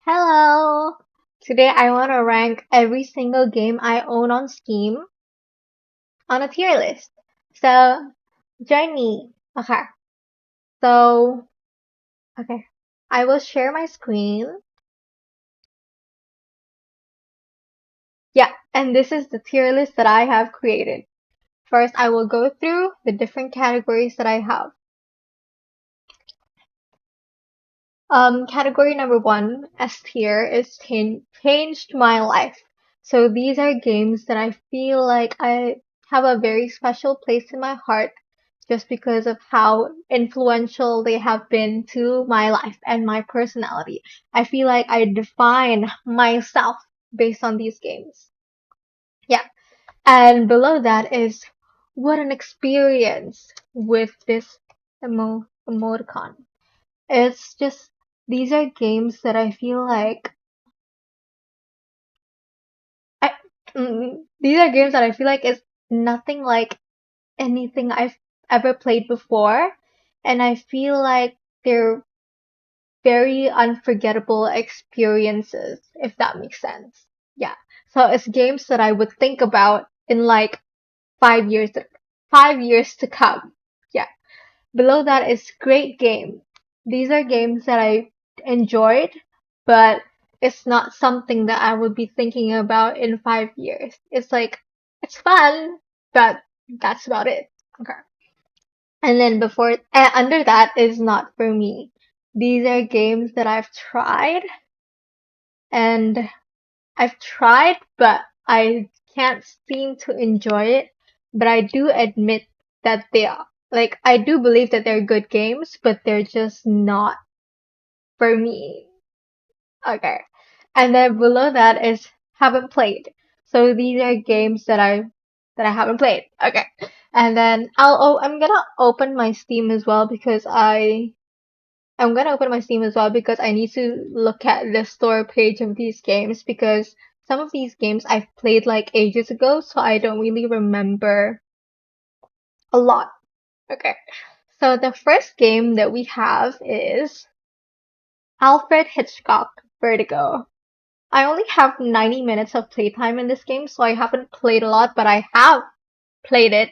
Hello! Today I want to rank every single game I own on Steam on a tier list. So, join me. So, okay. I will share my screen. Yeah, and this is the tier list that I have created. First, I will go through the different categories that I have. Category number one, S tier, is changed my life. So these are games that I feel like I have a very special place in my heart just because of how influential they have been to my life and my personality. I feel like I define myself based on these games. Yeah. And below that is what an experience with this emoticon. It's just these are games that I feel like I, these are games that I feel like is nothing like anything I've ever played before, and I feel like they're very unforgettable experiences, if that makes sense. Yeah. So it's games that I would think about in like 5 years, 5 years to come. Yeah. Below that is great game. These are games that I enjoyed, but it's not something that I would be thinking about in 5 years. It's like, it's fun, but that's about it. Okay. And then under that is not for me. These are games that and I've tried, but I can't seem to enjoy it. But I do admit that they are, like, I do believe that they're good games, but they're just not for me. Okay. And then below that is haven't played. So these are games that I haven't played. Okay. And then I'm gonna open my Steam as well because I'm gonna open my Steam as well because I need to look at the store page of these games because some of these games I've played like ages ago, so I don't really remember a lot. Okay. So the first game that we have is Alfred Hitchcock Vertigo. I only have 90 minutes of playtime in this game, so I haven't played a lot, but I have played it.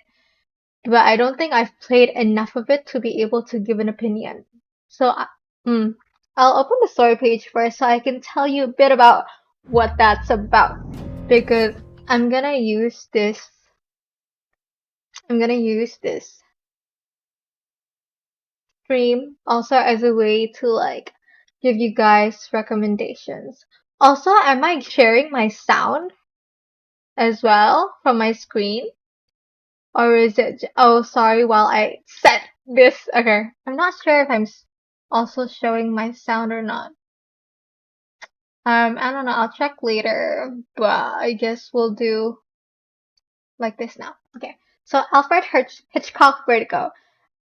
But I don't think I've played enough of it to be able to give an opinion. So, mm, I'll open the story page first so I can tell you a bit about what that's about. Because I'm gonna use this, I'm gonna use this stream also as a way to like give you guys recommendations. Also, am I sharing my sound as well from my screen? Or is it, oh, sorry, while I set this, okay. I'm not sure if I'm also showing my sound or not. I don't know, I'll check later, but I guess we'll do like this now. Okay. So Alfred Hitchcock Vertigo.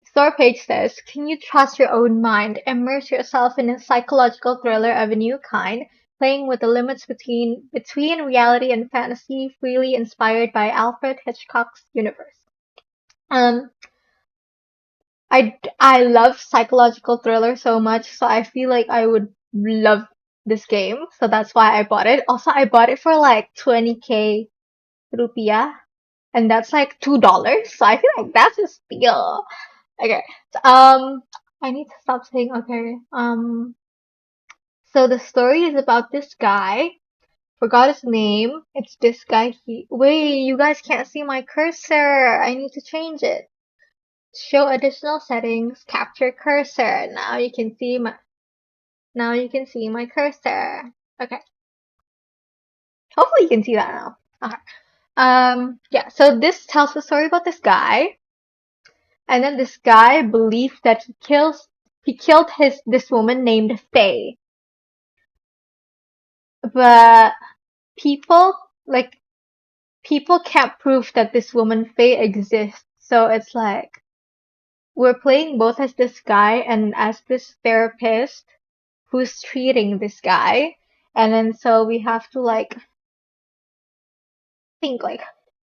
Store page says, can you trust your own mind? Immerse yourself in a psychological thriller of a new kind, playing with the limits between reality and fantasy, freely inspired by Alfred Hitchcock's universe. Um, I love psychological thriller so much, so I feel like I would love this game. So that's why I bought it. Also, I bought it for like 20k rupiah, and that's like $2. So I feel like that's a steal. Okay. So, I need to stop saying okay. So the story is about this guy. Forgot his name. It's this guy. Wait, you guys can't see my cursor. I need to change it. Show additional settings, capture cursor. Now you can see my cursor. Okay. Hopefully you can see that now. Okay. Yeah, so this tells the story about this guy, and then this guy believed that he killed this woman named Faye. But people like people can't prove that this woman Faye exists. So it's like we're playing both as this guy and as this therapist who's treating this guy. And then so we have to like think like,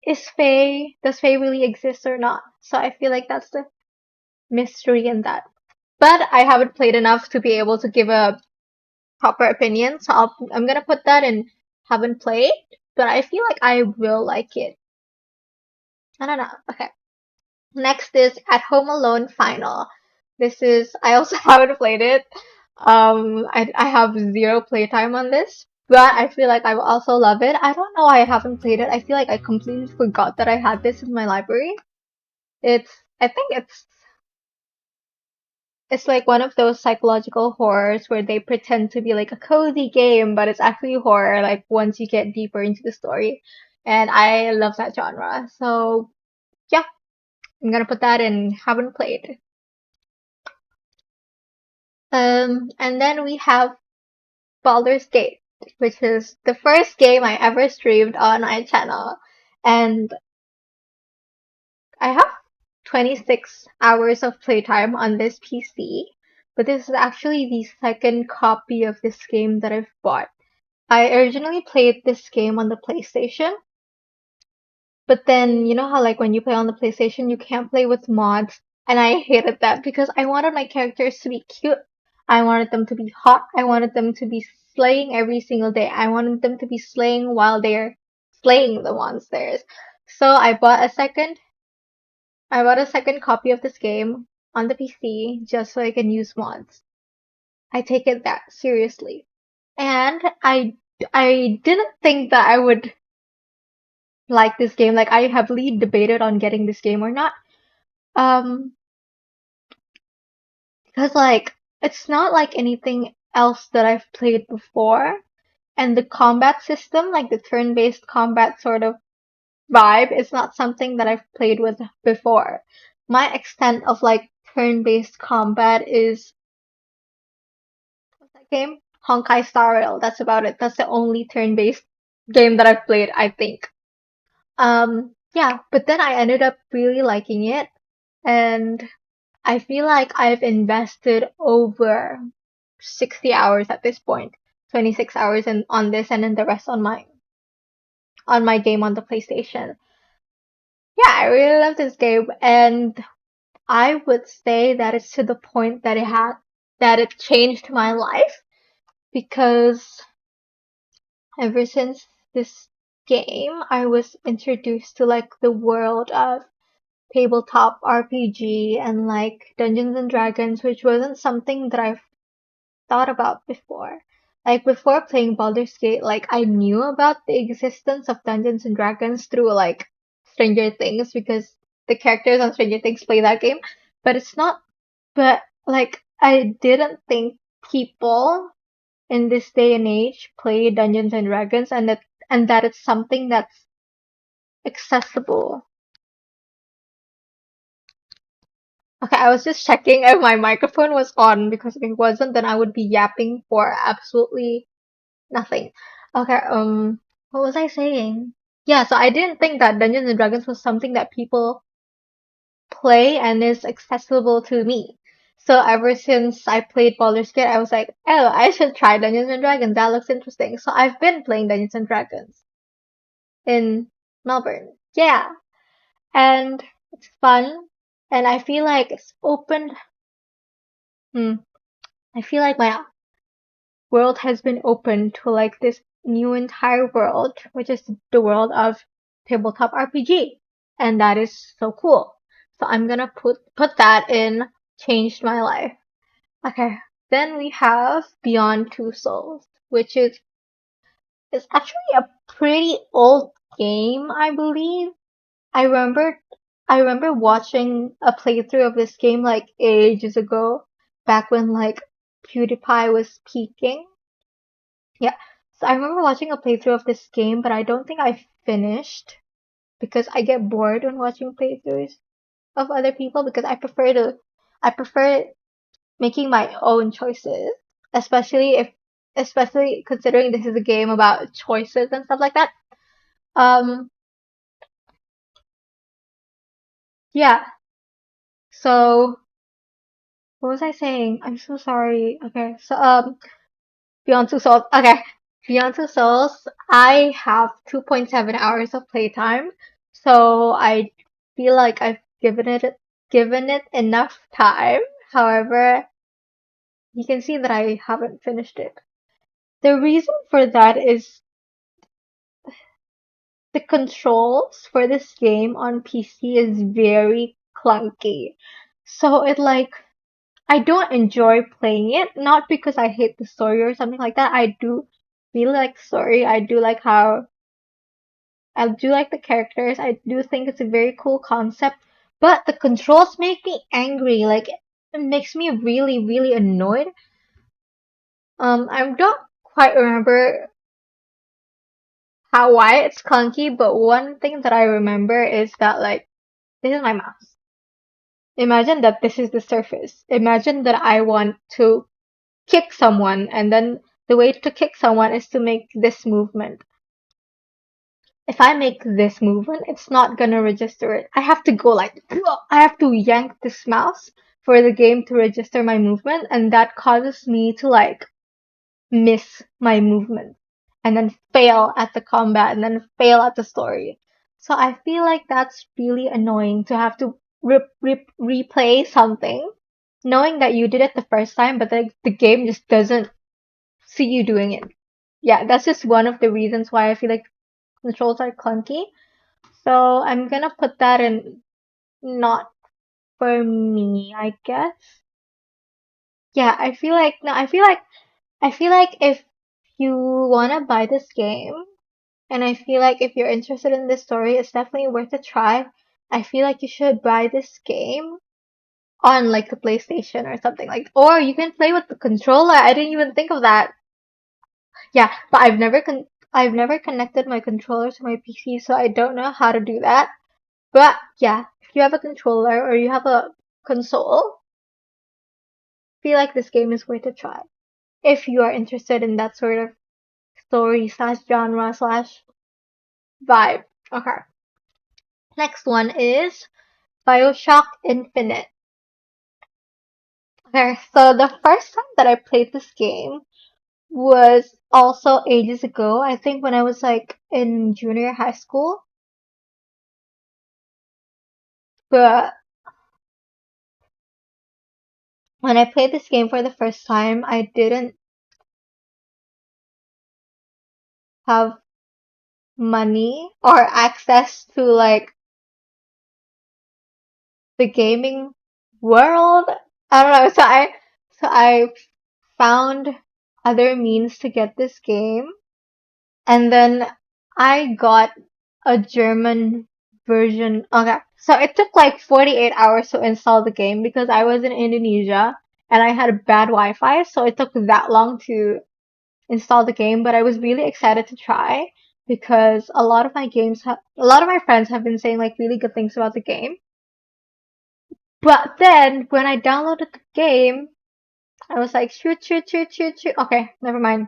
does Faye really exist or not? So I feel like that's the mystery in that. But I haven't played enough to be able to give a proper opinion. So I'm gonna put that in haven't played, but I feel like I will like it. I don't know. Okay. Next is At Home Alone Final. This is I also haven't played it. I have zero playtime on this, but I feel like I will also love it. I don't know why I haven't played it. I feel like I completely forgot that I had this in my library. It's I think it's like one of those psychological horrors where they pretend to be like a cozy game, but it's actually horror, like once you get deeper into the story. And I love that genre. So yeah, I'm gonna put that in haven't played. And then we have Baldur's Gate, which is the first game I ever streamed on my channel. And I have 26 hours of playtime on this PC, but this is actually the second copy of this game that I've bought. I originally played this game on the PlayStation, but then you know how like when you play on the PlayStation you can't play with mods, and I hated that because I wanted my characters to be cute. I wanted them to be hot. I wanted them to be slaying every single day. I wanted them to be slaying while they're slaying the monsters. So I bought a second copy of this game on the PC just so I can use mods. I take it that seriously. And I didn't think that I would like this game. Like I heavily debated on getting this game or not. Um, because like it's not like anything else that I've played before. And the combat system, like the turn-based combat sort of vibe, is not something that I've played with before. My extent of like turn-based combat is what's that game? Honkai Star Rail. That's about it. That's the only turn-based game that I've played, I think. Yeah, but then I ended up really liking it, and I feel like I've invested over 60 hours at this point, 26 hours on this, and then the rest on my game on the PlayStation. Yeah, I really love this game, and I would say that it's to the point that it changed my life because ever since this game, I was introduced to like the world of tabletop RPG and like Dungeons and Dragons, which wasn't something that I've thought about before. Like before playing Baldur's Gate, like I knew about the existence of Dungeons and Dragons through like Stranger Things because the characters on Stranger Things play that game, but it's not, but like I didn't think people in this day and age play Dungeons and Dragons and that it's something that's accessible. Okay, I was just checking if my microphone was on because if it wasn't, then I would be yapping for absolutely nothing. Okay, what was I saying? Yeah, so I didn't think that Dungeons and Dragons was something that people play and is accessible to me. So ever since I played Baldur's Gate, I was like, oh, I should try Dungeons and Dragons. That looks interesting. So I've been playing Dungeons and Dragons in Melbourne. Yeah, and it's fun, and I feel like it's opened. Hmm, I feel like my world has been opened to like this new entire world, which is the world of tabletop RPG. And that is so cool. So I'm gonna put that in changed my life. Okay. Then we have Beyond Two Souls, which is actually a pretty old game, I believe. I remember I remember watching a playthrough of this game like ages ago, back when like PewDiePie was peaking. Yeah. So I remember watching a playthrough of this game, but I don't think I finished because I get bored when watching playthroughs of other people because I prefer making my own choices, especially especially considering this is a game about choices and stuff like that. Um, yeah. So what was I saying? I'm so sorry. Okay. So Beyond Two Souls. Okay. Beyond Two Souls, I have 2.7 hours of playtime, so I feel like I've given it enough time. However, you can see that I haven't finished it. The reason for that is the controls for this game on PC is very clunky. So it like I don't enjoy playing it, not because I hate the story or something like that. I do really like the story. I do like the characters. I do think it's a very cool concept, but the controls make me angry. Like it makes me really, really annoyed. I don't quite remember how why it's clunky, but one thing that I remember is that like this is my mouse. Imagine that this is the surface. Imagine that I want to kick someone, and then the way to kick someone is to make this movement. If I make this movement, it's not gonna register it. I have to go like, I have to yank this mouse for the game to register my movement, and that causes me to like miss my movement and then fail at the combat and then fail at the story. So I feel like that's really annoying to have to replay something knowing that you did it the first time, but the game just doesn't see you doing it. Yeah, that's just one of the reasons why I feel like controls are clunky. So I'm gonna put that in not for me, I guess. Yeah, I feel like no, I feel like if you wanna buy this game, and I feel like if you're interested in this story, it's definitely worth a try. I feel like you should buy this game on like the PlayStation or something like, or you can play with the controller. I didn't even think of that. Yeah, but I've never connected my controller to my PC, so I don't know how to do that. But yeah, if you have a controller or you have a console, I feel like this game is worth a try. If you are interested in that sort of story slash genre slash vibe. Okay. Next one is BioShock Infinite. Okay, so the first time that I played this game was also ages ago. I think when I was like in junior high school. But when I played this game for the first time, I didn't have money or access to like the gaming world. I don't know. So I found other means to get this game, and then I got a German version. Okay, so it took like 48 hours to install the game because I was in Indonesia and I had bad Wi-Fi, so it took that long to install the game. But I was really excited to try because a lot of my friends have been saying like really good things about the game. But then when I downloaded the game, I was like, shoot, shoot, shoot, shoot, shoot. Okay, never mind.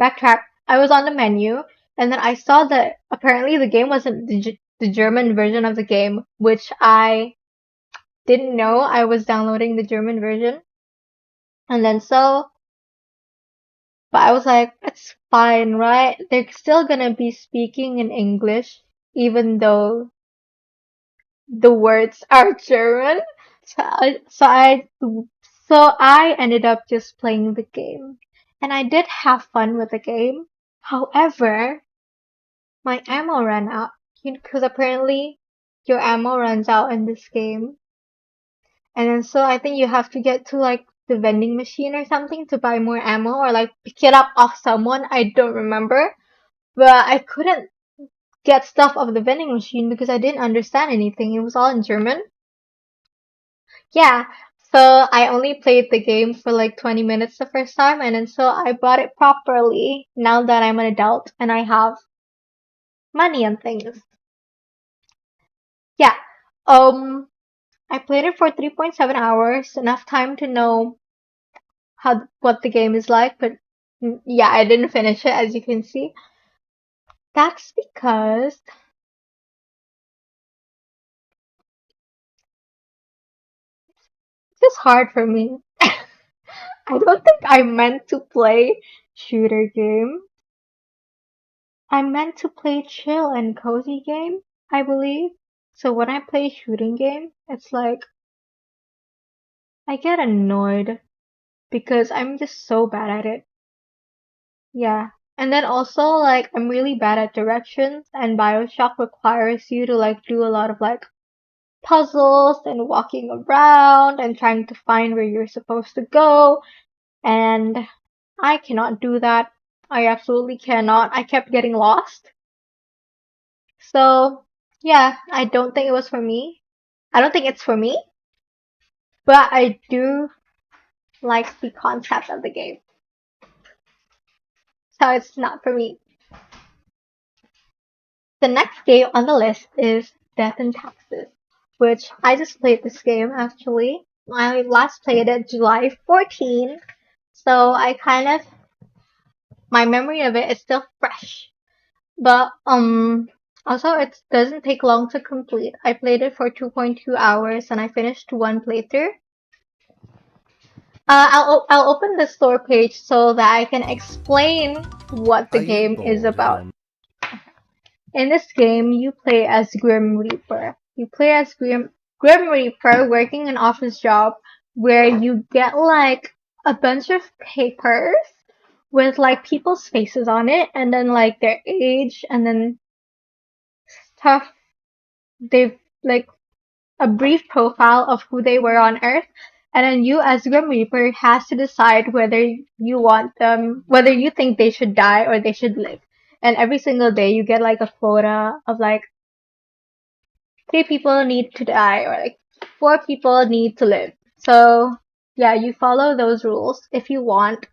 Backtrack. I was on the menu, and then I saw that apparently the game wasn't the German version of the game, which I didn't know. I was downloading the German version. And then but I was like, it's fine, right? They're still gonna be speaking in English, even though the words are German. So I, so I, so I ended up just playing the game. And I did have fun with the game. However, my ammo ran out. Because apparently your ammo runs out in this game. And then so I think you have to get to like the vending machine or something to buy more ammo or like pick it up off someone. I don't remember. But I couldn't get stuff off the vending machine because I didn't understand anything. It was all in German. Yeah, so I only played the game for like 20 minutes the first time, and then so I bought it properly now that I'm an adult and I have money and things. Yeah, I played it for 3.7 hours, enough time to know what the game is like, but yeah, I didn't finish it as you can see. That's because it's just hard for me. I don't think I meant to play shooter game. I meant to play chill and cozy game, I believe. So when I play shooting game, it's like I get annoyed because I'm just so bad at it. Yeah. And then also like I'm really bad at directions and BioShock requires you to like do a lot of like puzzles and walking around and trying to find where you're supposed to go. And I cannot do that. I absolutely cannot. I kept getting lost. So yeah, I don't think it was for me. I don't think it's for me, but I do like the concept of the game. So it's not for me. The next game on the list is Death and Taxes, which I just played this game actually. I last played it July 14, so I kind of my memory of it is still fresh. But also it doesn't take long to complete. I played it for 2.2 hours and I finished one playthrough. I'll open the store page so that I can explain what the game is about. In this game, you play as Grim Reaper. You play as Grim Reaper working an office job where you get like a bunch of papers with like people's faces on it and then like their age and then stuff they've like a brief profile of who they were on Earth. And then you as Grim Reaper has to decide whether you want them, whether you think they should die or they should live. And every single day you get like a quota of like 3 people need to die or like 4 people need to live. So yeah, you follow those rules if you want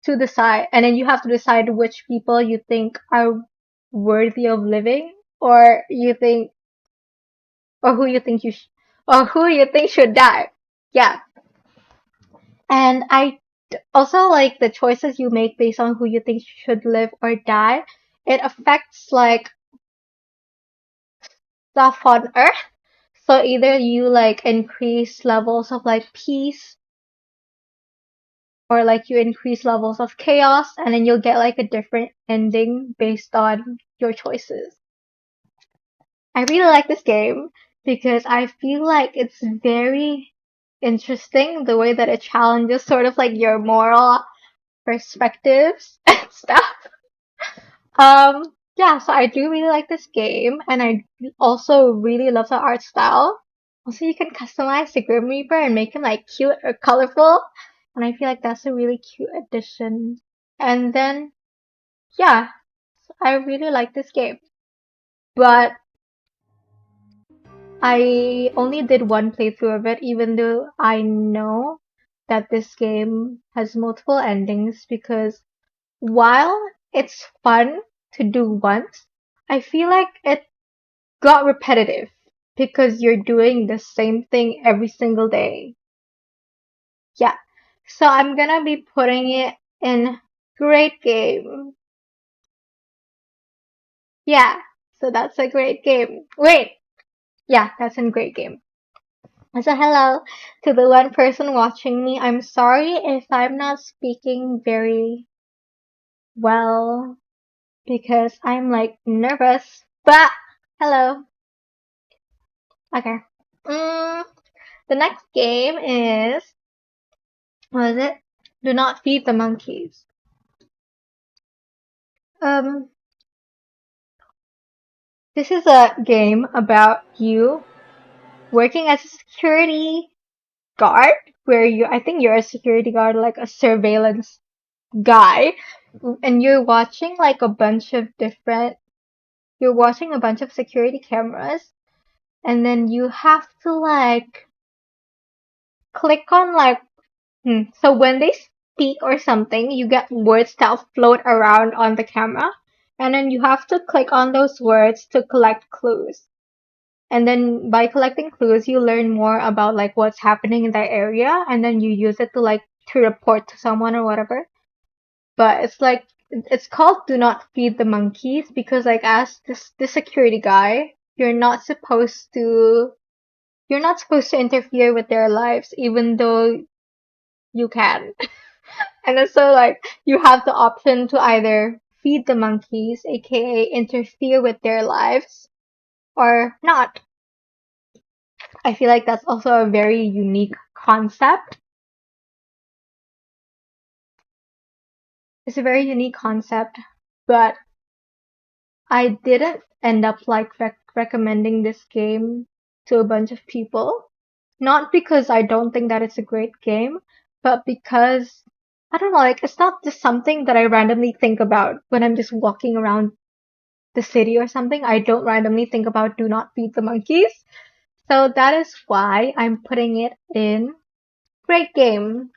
to decide, and then you have to decide which people you think are worthy of living, or you think, or who you think or who you think should die. Yeah, and I also like the choices you make based on who you think should live or die. It affects like stuff on Earth. So either you like increase levels of like peace or like you increase levels of chaos and then you'll get like a different ending based on your choices. I really like this game because I feel like it's very interesting the way that it challenges sort of like your moral perspectives and stuff. Yeah, so I do really like this game and I also really love the art style. Also, you can customize the Grim Reaper and make him like cute or colorful. And I feel like that's a really cute addition. And then, yeah, I really like this game. But I only did one playthrough of it, even though I know that this game has multiple endings because while it's fun to do once, I feel like it got repetitive because you're doing the same thing every single day. Yeah. So I'm gonna be putting it in great game. Yeah. So that's a great game. Wait. Yeah, that's a great game. So hello to the one person watching me. I'm sorry if I'm not speaking very well because I'm like nervous. But hello. Okay. Mm, the next game is what is it? Do not feed the monkeys. Um, this is a game about you working as a security guard, where I think you're a security guard, like a surveillance guy, and you're watching a bunch of security cameras, and then you have to like click on like, so when they speak or something, you get words that float around on the camera, and then you have to click on those words to collect clues. And then by collecting clues, you learn more about like what's happening in that area, and then you use it to like to report to someone or whatever. But it's called "Do Not Feed the Monkeys" because like as this security guy, you're not supposed to interfere with their lives, even though you can. And then so like you have the option to either feed the monkeys, aka interfere with their lives, or not. I feel like that's also a very unique concept. It's a very unique concept, but I didn't end up like recommending this game to a bunch of people. Not because I don't think that it's a great game, but because I don't know, like it's not just something that I randomly think about when I'm just walking around the city or something. I don't randomly think about do not feed the monkeys. So that is why I'm putting it in great game.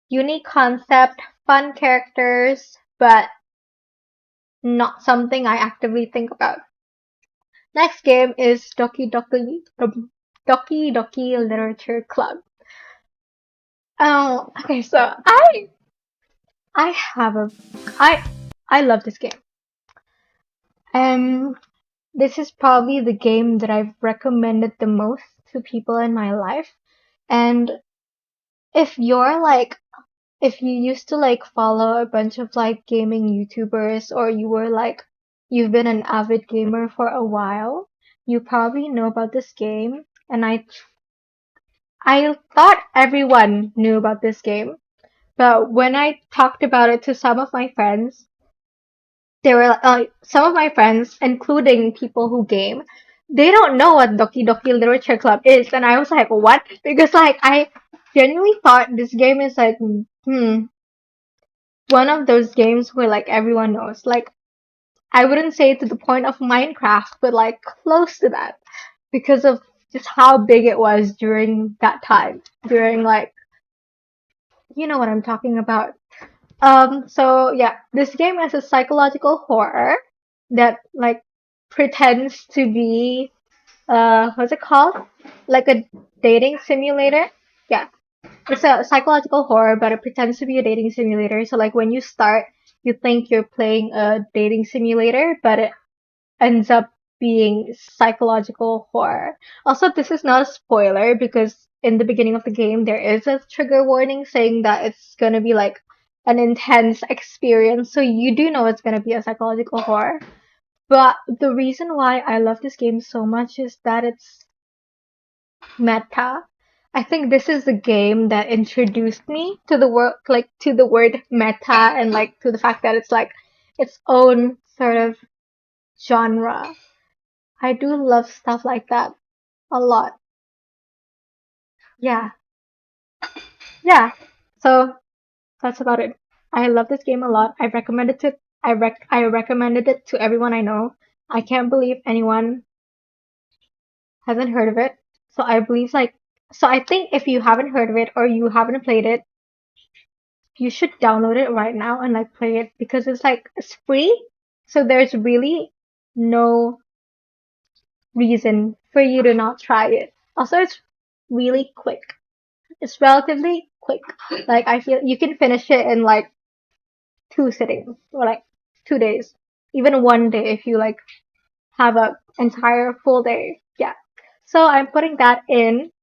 Unique concept, fun characters, but not something I actively think about. Next game is Doki Doki Literature Club. Oh, okay, so I have a I I love this game. Um, this is probably the game that I've recommended the most to people in my life. And if you're like if you used to like follow a bunch of like gaming YouTubers or you were like you've been an avid gamer for a while, you probably know about this game. And I thought everyone knew about this game, but when I talked about it to some of my friends, they were some of my friends, including people who game, they don't know what Doki Doki Literature Club is, and I was like, what? Because like I genuinely thought this game is like, one of those games where like everyone knows. Like I wouldn't say to the point of Minecraft, but like close to that because of just how big it was during that time. During like you know what I'm talking about. So yeah, this game is a psychological horror that like pretends to be what's it called? Like a dating simulator. Yeah. It's a psychological horror, but it pretends to be a dating simulator. So like when you start, you think you're playing a dating simulator, but it ends up being psychological horror. Also, this is not a spoiler because in the beginning of the game there is a trigger warning saying that it's gonna be like an intense experience. So you do know it's gonna be a psychological horror. But the reason why I love this game so much is that it's meta. I think this is the game that introduced me to the word to the word meta and like to the fact that it's like its own sort of genre. I do love stuff like that a lot. Yeah. Yeah. So that's about it. I love this game a lot. I recommended it to everyone I know. I can't believe anyone hasn't heard of it. So I believe like so I think if you haven't heard of it or you haven't played it, you should download it right now and like play it because it's like it's free. So there's really no reason for you to not try it. Also, it's really quick. It's relatively quick. Like I feel you can finish it in like 2 sittings or like 2 days, even one day if you like have a entire full day. Yeah. So I'm putting that in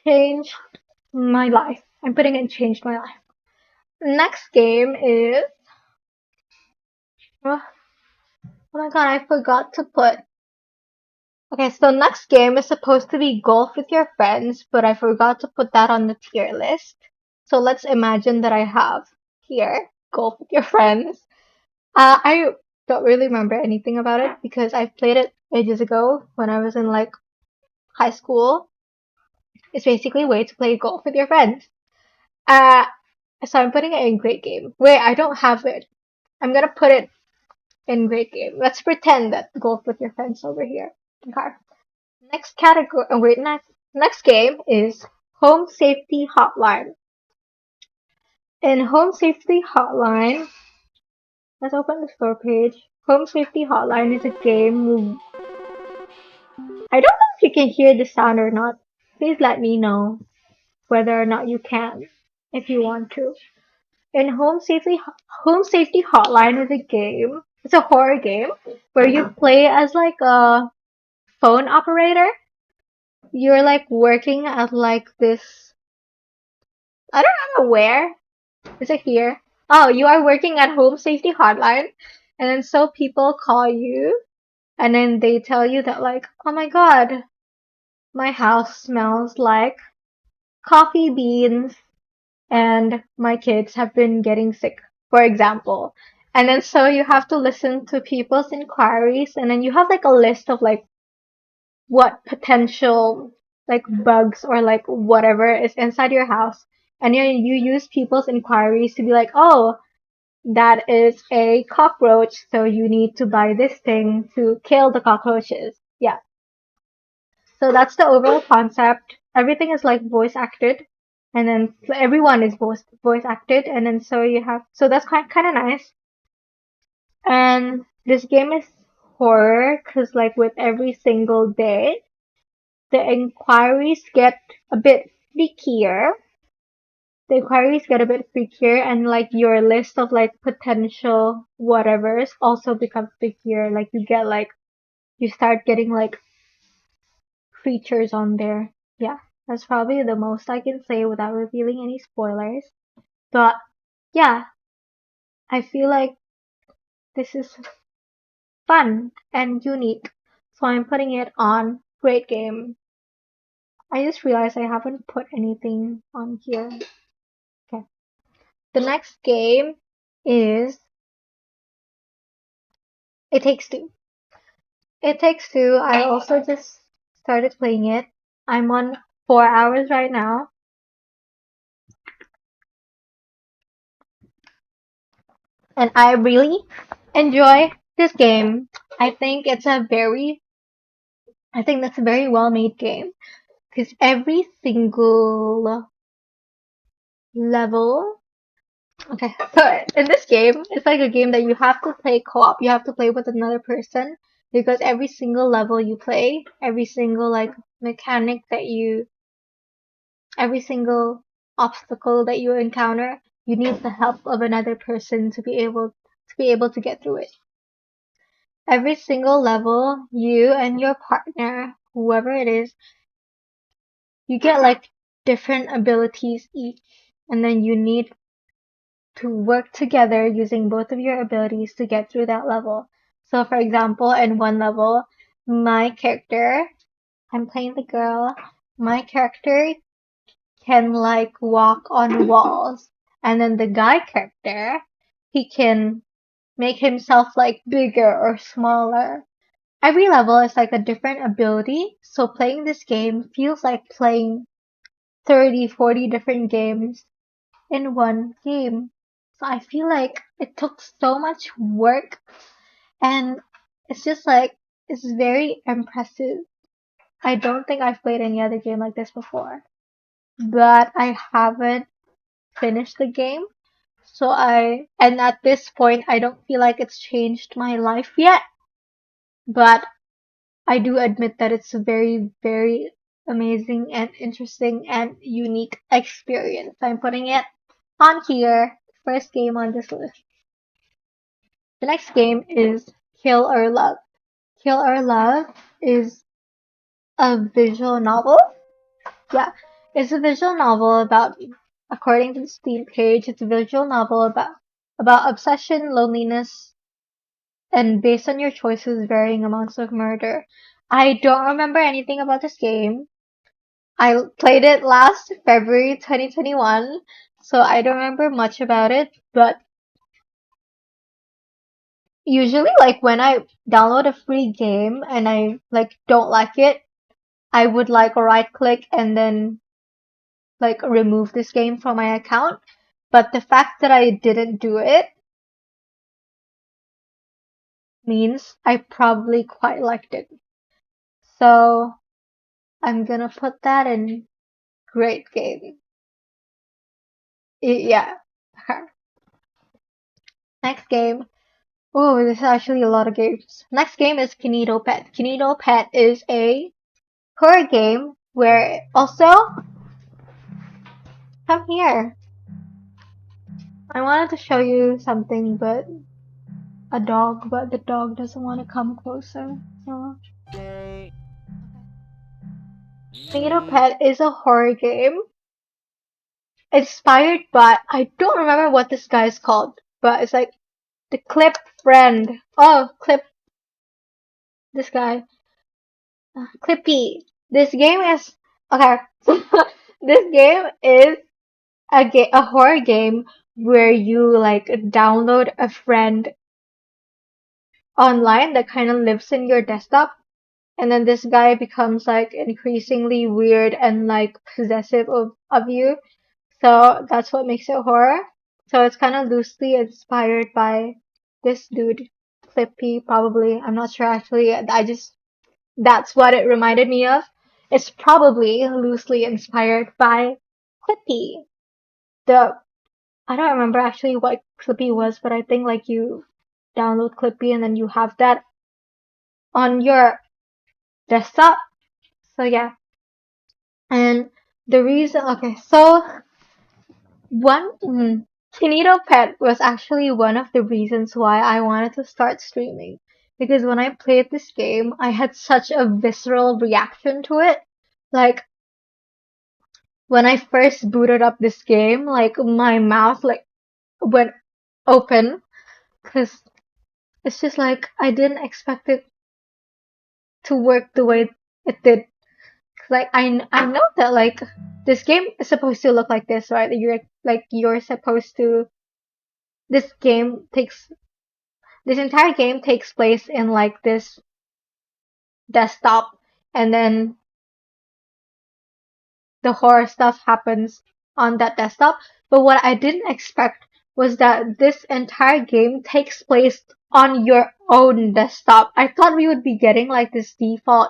changed my life. I'm putting in changed my life. Next game is oh, oh my god, I forgot to put. Okay, so next game is supposed to be golf with your friends, but I forgot to put that on the tier list. So let's imagine that I have here golf with your friends. I don't really remember anything about it because I played it ages ago when I was in like high school. It's basically a way to play golf with your friends. Uh, so I'm putting it in great game. Wait, I don't have it. I'm gonna put it in great game. Let's pretend that golf with your friends over here. Okay. Next category. Oh, wait, next game is Home Safety Hotline. In Home Safety Hotline, let's open the store page. Home Safety Hotline is a game. I don't know if you can hear the sound or not. Please let me know whether or not you can, if you want to. In Home Safety Hotline is a game. It's a horror game where you play as like a phone operator. You're like working at like this. I don't know where. Is it here? Oh, you are working at Home Safety Hotline, and then so people call you, and then they tell you that like, oh my god, my house smells like coffee beans. and my kids have been getting sick, for example. And then so you have to listen to people's inquiries, and then you have like a list of like what potential like bugs or like whatever is inside your house. And you use people's inquiries to be like, oh, that is a cockroach, so you need to buy this thing to kill the cockroaches. Yeah. So that's the overall concept. Everything is like voice acted, and then everyone is voice acted, and then so you have so that's kind of nice. And this game is horror because like with every single day, the inquiries get a bit freakier. The inquiries get a bit freakier, and like your list of like potential whatevers also becomes freakier. Like you start getting like creatures on there. Yeah, that's probably the most I can say without revealing any spoilers. But yeah, I feel like this is fun and unique, so I'm putting it on great game. I just realized I haven't put anything on here. Okay. The next game is It Takes Two. It Takes Two, I also just started playing it. I'm on 4 hours right now, and I really enjoy this game. I think it's a very, I think that's a very well made game because every single level. Okay, so in this game, it's like a game that you have to play co-op. You have to play with another person because every single level you play, every single like mechanic that you, every single obstacle that you encounter, you need the help of another person to be able to get through it. Every single level, you and your partner, whoever it is, you get like different abilities each, and then you need to work together using both of your abilities to get through that level. So, for example, in one level, my character, I'm playing the girl, my character can like walk on walls, and then the guy character, he can make himself like bigger or smaller. Every level is like a different ability, so playing this game feels like playing 30, 40 different games in one game. So I feel like it took so much work, and it's just like it's very impressive. I don't think I've played any other game like this before, but I haven't finished the game. And at this point I don't feel like it's changed my life yet, but I do admit that it's a very, very amazing and interesting and unique experience. I'm putting it on here, first game on this list. The next game is Kill or Love. Kill or Love is a visual novel. Yeah, it's a visual novel about, according to the Steam page, it's a visual novel about obsession, loneliness, and based on your choices, varying amounts of murder. I don't remember anything about this game. I played it last February 2021, so I don't remember much about it, but usually like when I download a free game and I like don't like it, I would like right click and then like remove this game from my account. But the fact that I didn't do it means I probably quite liked it. So I'm gonna put that in great game. Yeah. Next game. Oh, there's actually a lot of games. Next game is Kinito Pet. Kinito Pet is a horror game where also come here. I wanted to show you something, but the dog doesn't want to come closer. So, Kinito Pet is a horror game inspired by, I don't remember what this guy is called, but it's like the Clip Friend. Oh, Clip, this guy. Clippy. This game is, okay. This game is a horror game where you like download a friend online that kind of lives in your desktop, and then this guy becomes like increasingly weird and like possessive of you. So that's what makes it horror. So it's kind of loosely inspired by this dude, Clippy, probably. I'm not sure actually. I just that's what it reminded me of. It's probably loosely inspired by Clippy. The I don't remember actually what Clippy was, but I think like you download Clippy and then you have that on your desktop. So yeah. And the reason, okay, so one, Kinito Pet was actually one of the reasons why I wanted to start streaming. Because when I played this game, I had such a visceral reaction to it. Like, when I first booted up this game, like, my mouth, like, went open. Cause it's just like, I didn't expect it to work the way it did. Cause like, I know that, like, this game is supposed to look like this, right? You're supposed to, this game takes this entire game takes place in like this desktop, and then the horror stuff happens on that desktop. But what I didn't expect was that this entire game takes place on your own desktop. I thought we would be getting like this default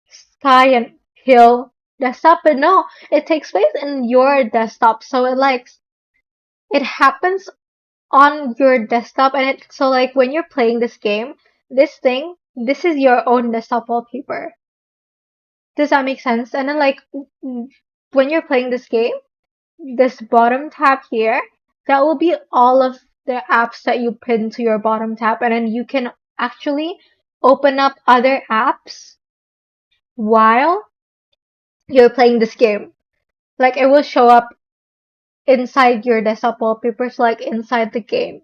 sky and hill desktop, but no, it takes place in your desktop. So it happens on your desktop, and it so like when you're playing this game, this is your own desktop wallpaper. Does that make sense? And then like when you're playing this game, this bottom tab here, that will be all of the apps that you pin to your bottom tab, and then you can actually open up other apps while you're playing this game. Like it will show up inside your desktop wallpapers, like inside the game.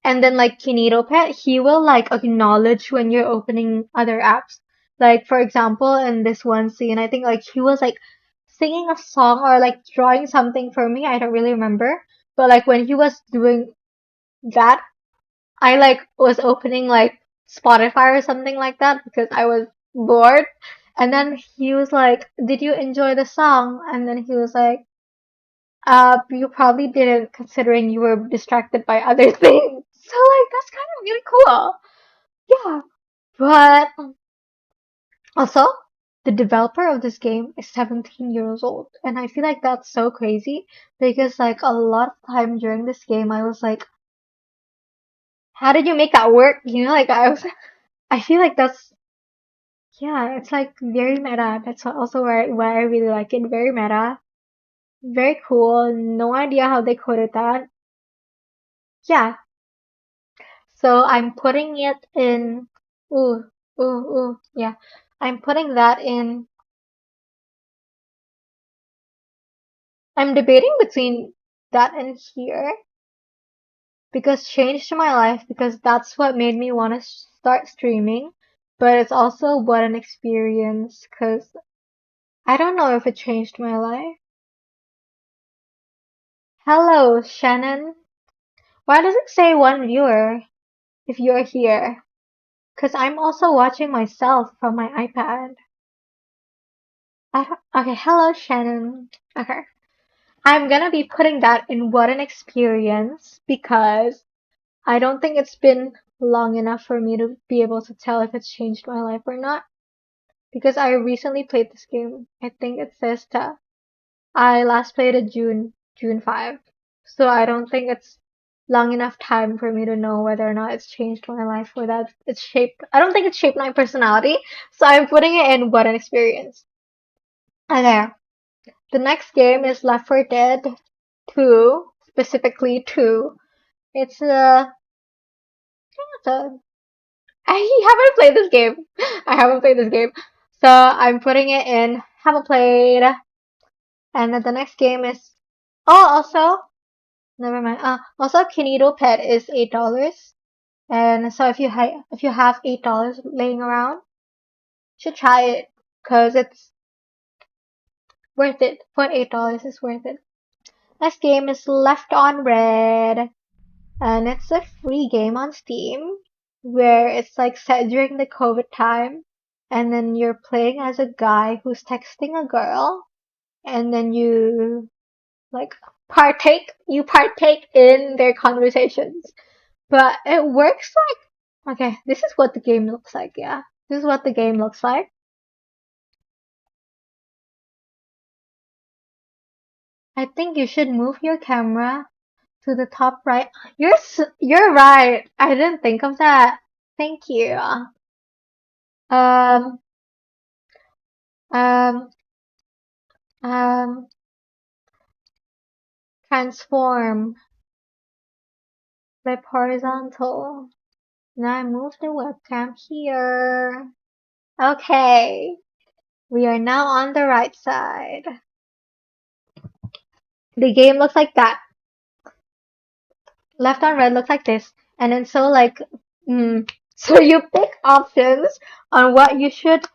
And then like Kinito Pet, he will like acknowledge when you're opening other apps. Like for example, in this one scene, I think like he was like singing a song or like drawing something for me. I don't really remember. But like when he was doing that, I like was opening like Spotify or something like that because I was bored. And then he was like, "Did you enjoy the song?" And then he was like, you probably didn't considering you were distracted by other things. So like that's kind of really cool. Yeah. But also the developer of this game is 17 years old. And I feel like that's so crazy because like a lot of time during this game I was like, how did you make that work? You know, like I feel like that's yeah, it's like very meta. That's also why I really like it. Very meta. Very cool. No idea how they coded that. Yeah, so I'm putting it in, ooh, yeah. I'm putting that in, I'm debating between that and here because changed my life because that's what made me want to start streaming. But it's also what an experience because I don't know if it changed my life. Hello, Shannon. Why does it say one viewer if you're here? Because I'm also watching myself from my iPad. Okay, hello, Shannon. Okay. I'm gonna be putting that in what an experience because I don't think it's been long enough for me to be able to tell if it's changed my life or not. Because I recently played this game. I think it says that I last played it June 5. So I don't think it's long enough time for me to know whether or not it's changed my life or that it's shaped. I don't think it's shaped my personality. So I'm putting it in what an experience. Okay. The next game is Left 4 Dead 2, specifically 2. It's a I haven't played this game. I haven't played this game. So I'm putting it in haven't played. And then the next game is oh also never mind. Also Kinito Pet is $8. And so if you have $8 laying around, you should try it because it's worth it. For $8 is worth it. This game is Left on Red, and it's a free game on Steam where it's like set during the COVID time, and then you're playing as a guy who's texting a girl, and then like you partake in their conversations. But it works like okay, this is what the game looks like, yeah. This is what the game looks like. I think you should move your camera to the top right. You're right. I didn't think of that. Thank you. Um um um transform, flip horizontal. Now I move the webcam here. Okay. We are now on the right side. The game looks like that. Left on red looks like this. And then so you pick options on what you should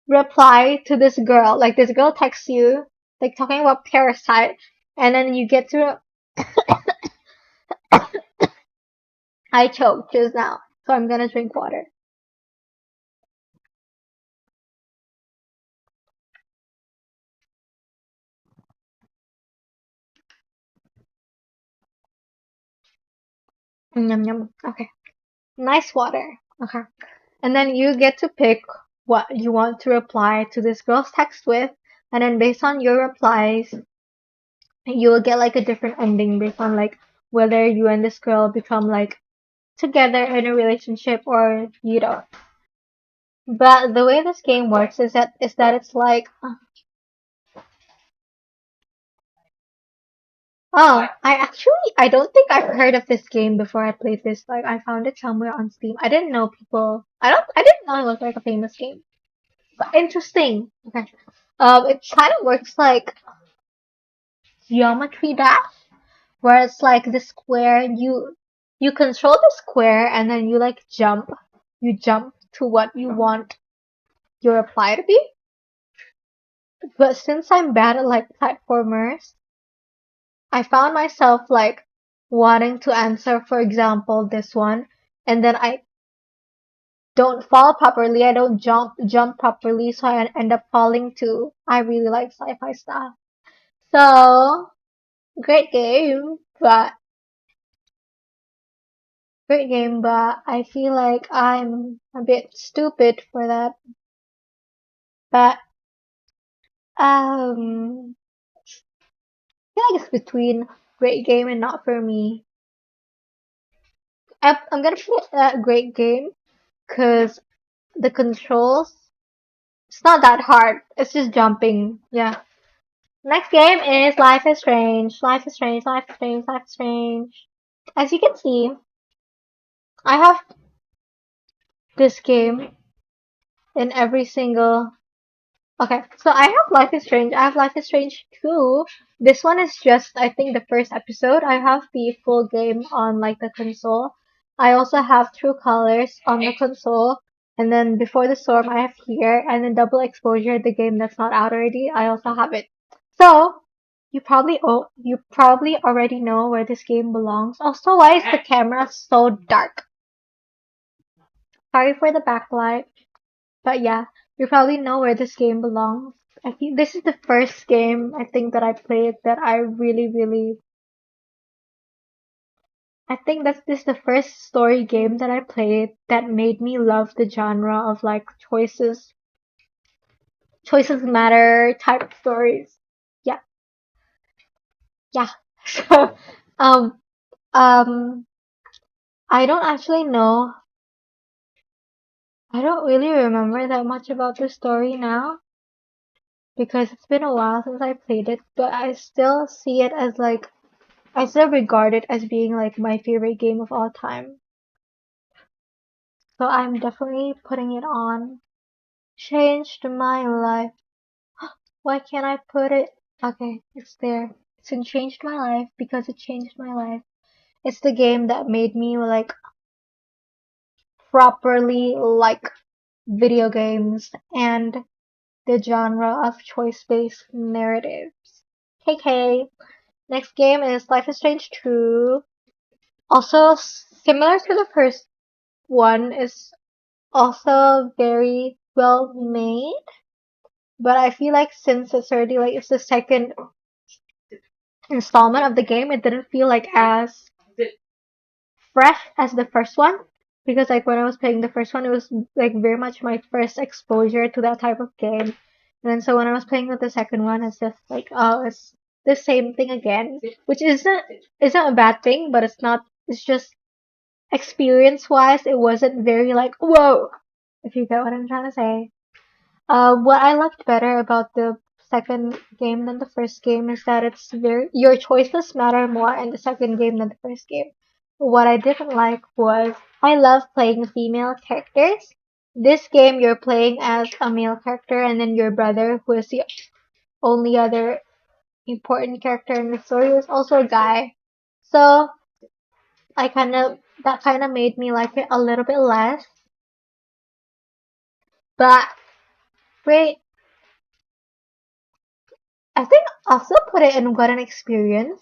reply to this girl. Like this girl texts you, like talking about parasite, and then you get to I choked just now, so I'm gonna drink water. Yum yum. Okay. Nice water. Okay. And then you get to pick what you want to reply to this girl's text with, and then based on your replies, you will get like a different ending based on like whether you and this girl become like together in a relationship or you don't. But the way this game works is that it's like oh, I don't think I've heard of this game before I played this. Like I found it somewhere on Steam. I didn't know it was like a famous game. But interesting. Okay. It kind of works like Geometry Dash, where it's like the square you control the square and then you jump to what you want your reply to be. But since I'm bad at like platformers, I found myself like wanting to answer, for example, this one, and then I don't fall properly, I don't jump properly, so I end up falling to I really like sci-fi stuff. So great game, but I feel like I'm a bit stupid for that. But I feel like it's between great game and not for me. I'm gonna put a great game because the controls it's not that hard. It's just jumping. Yeah. Next game is Life is Strange. Life is Strange. Life is Strange. Life is Strange. As you can see, I have this game in every single. Okay, so I have Life is Strange. I have Life is Strange 2. This one is just, I think, the first episode. I have the full game on like the console. I also have True Colors on the console. And then Before the Storm I have here. And then Double Exposure, the game that's not out already, I also have it. So, you probably already know where this game belongs. Also, why is the camera so dark? Sorry for the backlight. But yeah, you probably know where this game belongs. I think this is the first game I think that I played that I really, really. I think that's this the first story game that I played that made me love the genre of like choices matter type stories. Yeah, yeah. So, um, um, I don't actually know. I don't really remember that much about the story now because it's been a while since I played it, but I still see it as like I still regard it as being like my favorite game of all time. So I'm definitely putting it on. Changed my life. Why can't I put it? Okay, it's there. It's in changed my life because it changed my life. It's the game that made me like properly like video games and the genre of choice-based narratives. KK. Next game is Life is Strange 2. Also similar to the first one, is also very well made, but I feel like since it's already like it's the second installment of the game, it didn't feel like as fresh as the first one, because like when I was playing the first one, it was like very much my first exposure to that type of game. And then so when I was playing with the second one, it's just like, oh, it's the same thing again, which isn't a bad thing, but it's not. It's just experience wise, it wasn't very like whoa, if you get what I'm trying to say. What I liked better about the second game than the first game is that it's very your choices matter more in the second game than the first game. What I didn't like was I love playing female characters. This game you're playing as a male character and then your brother, who is the only other important character in the story, is also a guy. So I kind of that kind of made me like it a little bit less. But wait, I think I'll still put it in what an experience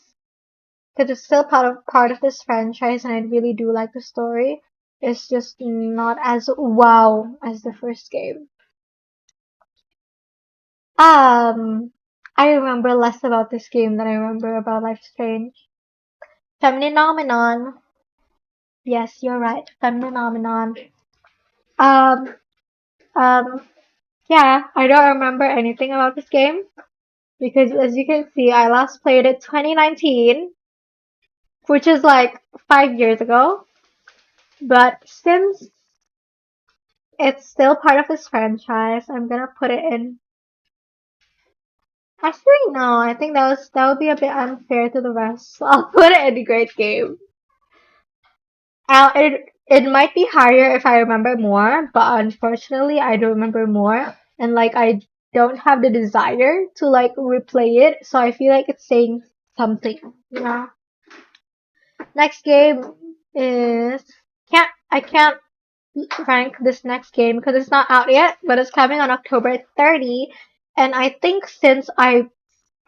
because it's still part of this franchise, and I really do like the story. It's just not as wow as the first game. Um, I remember less about this game than I remember about Life is Strange. Phenomenon. Yes, you're right. Phenomenon. Um, um, yeah, I don't remember anything about this game because as you can see, I last played it 2019, which is like 5 years ago. But since it's still part of this franchise, I'm gonna put it in. Actually, no, I think that would be a bit unfair to the rest. So I'll put it in a great game. It might be higher if I remember more, but unfortunately, I don't remember more, and like I don't have the desire to like replay it, so I feel like it's saying something. You know. Next game is I can't rank this next game because it's not out yet, but it's coming on October 30. And I think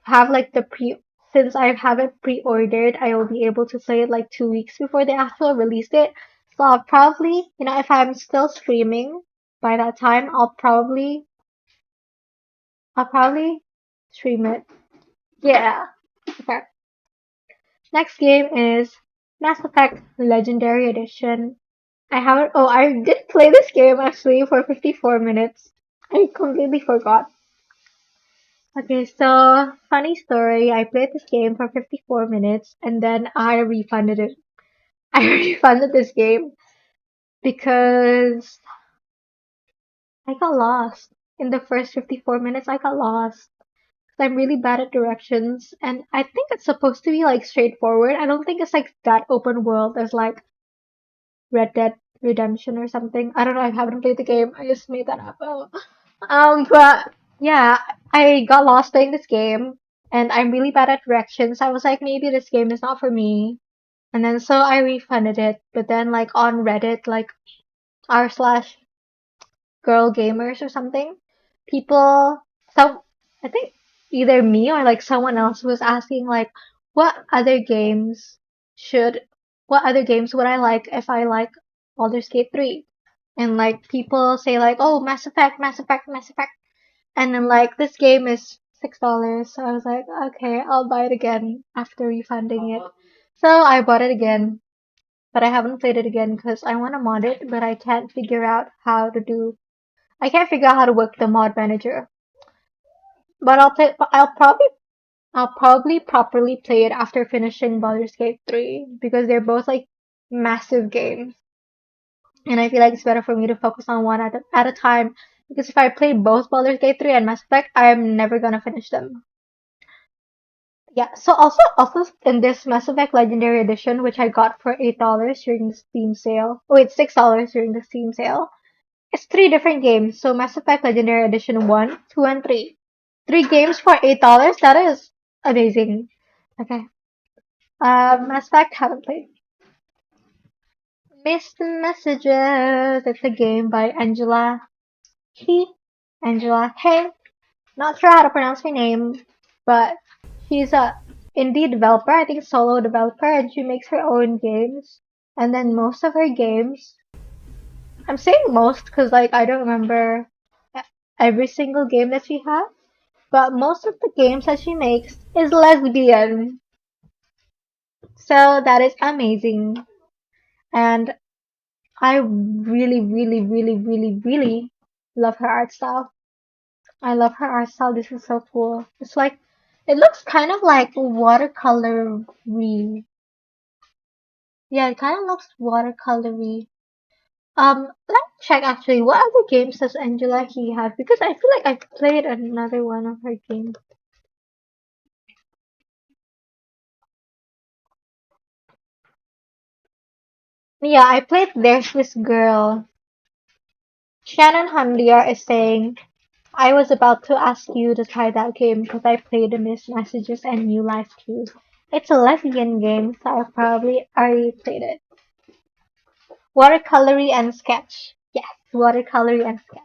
have like the pre since I have it pre-ordered, I will be able to play it like 2 weeks before the actual release date. So I'll probably, if I'm still streaming by that time, I'll probably stream it. Yeah. Okay. Next game is Mass Effect Legendary Edition. I did play this game actually for 54 minutes. I completely forgot. Okay, so funny story. I played this game for 54 minutes and then I refunded it. I refunded this game because I got lost. In the first 54 minutes, I got lost. 'Cause I'm really bad at directions and I think it's supposed to be like straightforward. I don't think it's like that open world as like Red Dead Redemption or something. I don't know. I haven't played the game. I just made that up. Oh. But yeah, I got lost playing this game, and I'm really bad at directions. I was like, maybe this game is not for me, and then so I refunded it. But then, like on Reddit, like r// girl gamers or something, people, some, I think either me or like someone else was asking like, what other games should, what other games would I like if I like Baldur's Gate 3? And like people say like, oh, Mass Effect, Mass Effect, Mass Effect. And then like this game is $6. So I was like, okay, I'll buy it again after refunding it. So I bought it again, but I haven't played it again because I want to mod it, but I can't figure out how to do I can't figure out how to work the mod manager. But I'll probably properly play it after finishing Baldur's Gate 3 because they're both like massive games. And I feel like it's better for me to focus on one at a time because if I play both Baldur's Gate 3 and Mass Effect, I'm never gonna finish them. Yeah, so also in this Mass Effect Legendary Edition, which I got for $8 during the Steam sale. Oh wait, $6 during the Steam sale. It's three different games. So Mass Effect Legendary Edition 1, 2, and 3. Three games for $8? That is amazing. Okay. Mass Effect haven't played. Missed Messages. It's a game by Angela He. Angela Hey. Not sure how to pronounce her name, but she's a indie developer, I think solo developer, and she makes her own games. And then most of her games, I'm saying most because like I don't remember every single game that she has, but most of the games that she makes is lesbian. So that is amazing. And I really, really, really, really, really love her art style. I love her art style. This is so cool. It's like, it looks kind of like watercolory. Yeah, it kind of looks watercolory. Let me check actually. What other games does Angela he have? Because I feel like I've played another one of her games. Yeah, I played There's This Girl. Shannon Hundier is saying, I was about to ask you to try that game because I played the Missed Messages and New Life too. It's a lesbian game, so I probably already played it. Watercolory and sketch. Yes, watercolory and sketch.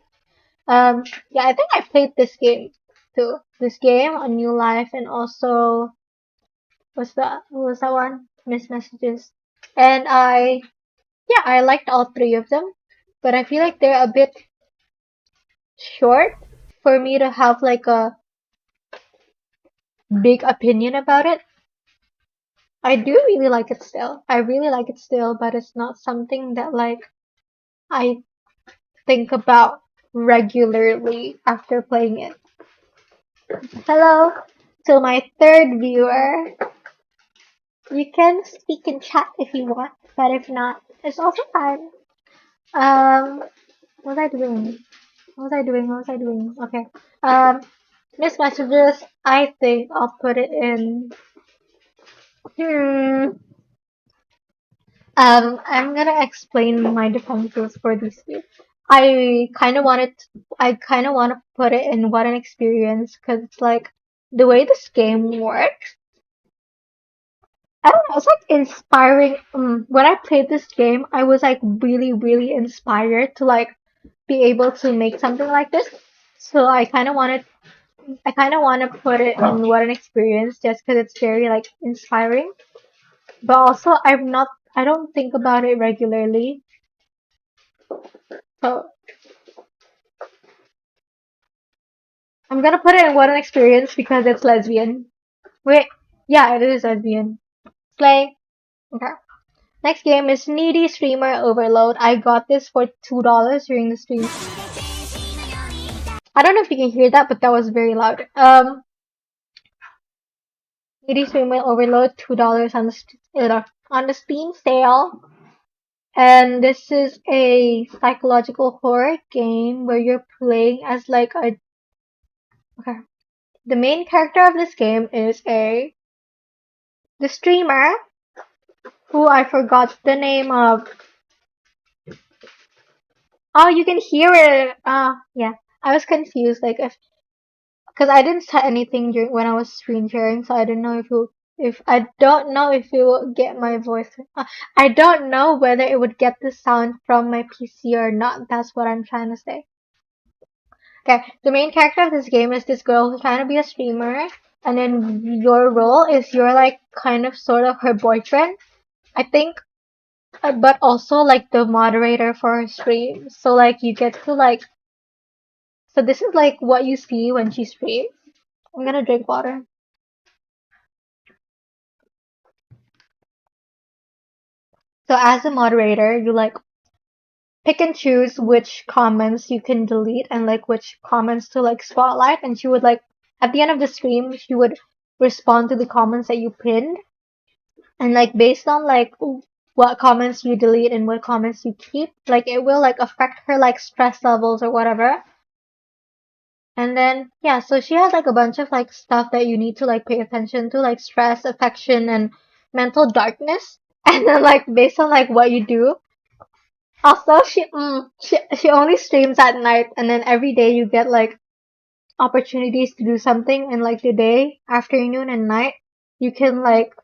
Yeah, I think I played this game too. This game on New Life and also what was that one? Missed Messages. And I liked all three of them, but I feel like they're a bit short for me to have like a big opinion about it. I do really like it still. I really like it still, but it's not something that like I think about regularly after playing it. Hello to my third viewer. You can speak in chat if you want, but if not, it's also fine. What was I doing? What was I doing? What was I doing? Okay. Um, Miss Messages, I think I'll put it in. Hmm. I'm gonna explain my defenses for this game. I kind of want to put it in what an experience because it's like the way this game works. I don't know, it's like inspiring. When I played this game, I was like really, really inspired to like be able to make something like this. So I kind of want to put it in what an experience just because it's very like inspiring. But also, I don't think about it regularly. So I'm gonna put it in what an experience because it's lesbian. Wait, yeah, it is lesbian. Slay. Okay. Next game is Needy Streamer Overload. I got this for $2 during the stream. I don't know if you can hear that, but that was very loud. Needy Streamer Overload, $2 on on the Steam sale. And this is a psychological horror game where you're playing as like a okay. The main character of this game is the streamer who I forgot the name of. Oh, you can hear it. Yeah. I was confused, like because I didn't set anything during when I was screen sharing, so I didn't know if I don't know if it will get my voice. I don't know whether it would get the sound from my PC or not. That's what I'm trying to say. Okay, the main character of this game is this girl who's trying to be a streamer, and then your role is you're like kind of sort of her boyfriend, I think, but also like the moderator for her stream. So like you get to like, so this is like what you see when she streams. I'm gonna drink water. So as a moderator, you like pick and choose which comments you can delete and like which comments to like spotlight, and she would like at the end of the stream she would respond to the comments that you pinned, and like based on like what comments you delete and what comments you keep, like it will like affect her like stress levels or whatever. And then yeah, so she has like a bunch of like stuff that you need to like pay attention to, like stress, affection, and mental darkness. And then like based on like what you do. Also, she only streams at night, and then every day you get like opportunities to do something in like the day, afternoon, and night. You can like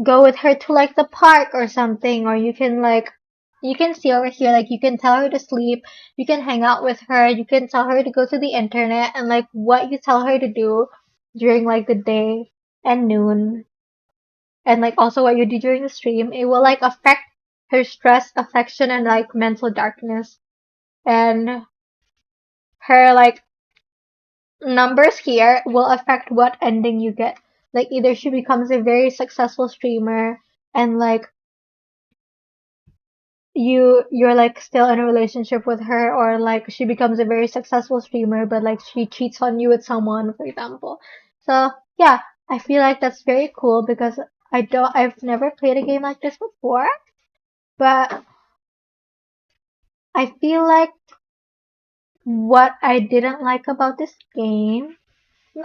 go with her to like the park or something, or you can see over here like you can tell her to sleep, you can hang out with her, you can tell her to go to the internet, and like what you tell her to do, during like the day and noon, and like also what you do during the stream, it will like affect her stress, affection, and like mental darkness. And her like numbers here will affect what ending you get. Like either she becomes a very successful streamer and like you're like still in a relationship with her, or like she becomes a very successful streamer but like she cheats on you with someone, for example. So yeah, I feel like that's very cool because I've never played a game like this before, but I feel like what I didn't like about this game,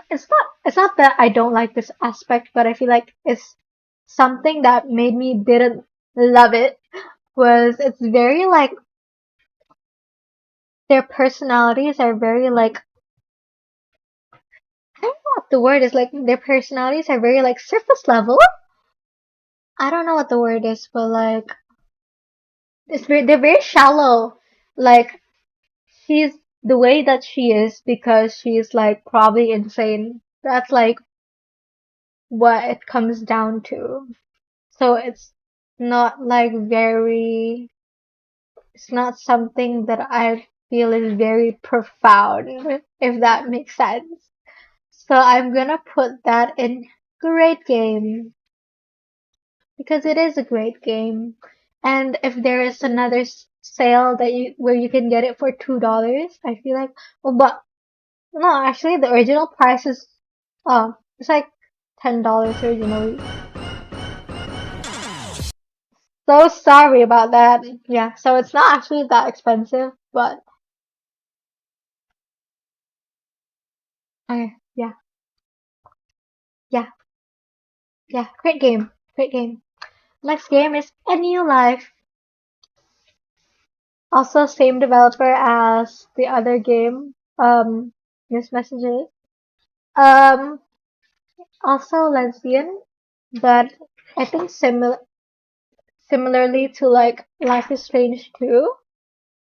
it's not that I don't like this aspect, but I feel like it's something that made me didn't love it, was it's very like their personalities are very like, I don't know what the word is, like their personalities are very like surface level. I don't know what the word is, but like they're very shallow. Like she's the way that she is because she's like probably insane. That's like what it comes down to. So not like very it's not something that I feel is very profound, if that makes sense. So I'm gonna put that in great game because it is a great game. And if there is another sale that you where you can get it for $2, I feel like, well, but no, actually the original price is, oh, it's like $10 originally. So sorry about that. Yeah, so it's not actually that expensive, but okay, yeah, yeah, yeah, great game, great game. Next game is A New Life. Also same developer as the other game, Miss Messages. Um, also lesbian, but I think similarly to like Life is Strange 2.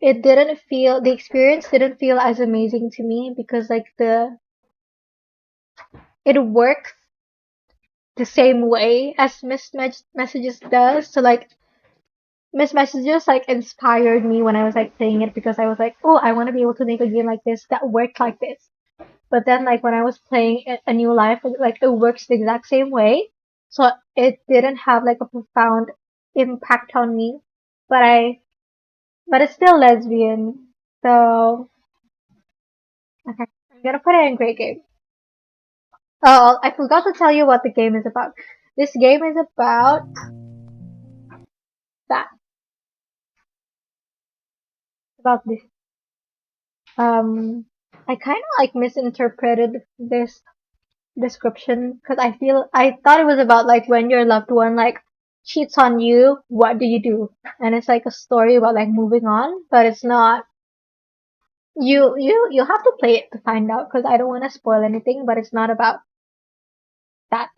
The experience didn't feel as amazing to me because like it works the same way as Messages does. So like Miss Messages like inspired me when I was like playing it because I was like, oh, I want to be able to make a game like this that worked like this. But then like when I was playing A New Life, like it works the exact same way. So it didn't have like a profound impact on me. But but it's still lesbian. So okay, I'm gonna put it in great game. Oh, I forgot to tell you what the game is about. This game is that, about this. Um, I kind of like misinterpreted this description because I thought it was about like when your loved one like cheats on you, what do you do? And it's like a story about like moving on, but it's not. You have to play it to find out because I don't want to spoil anything, but it's not about that.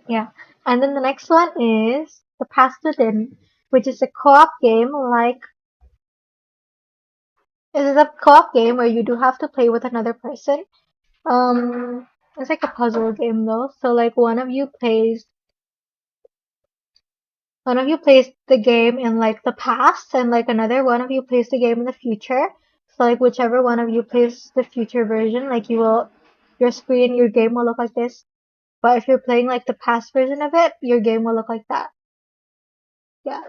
Yeah. And then the next one is The Past Within, which is a co-op game like it is a co-op game where you do have to play with another person. It's like a puzzle game though. So like one of you plays the game in like the past and like another one of you plays the game in the future. So like whichever one of you plays the future version, like your game will look like this. But if you're playing like the past version of it, your game will look like that. Yeah.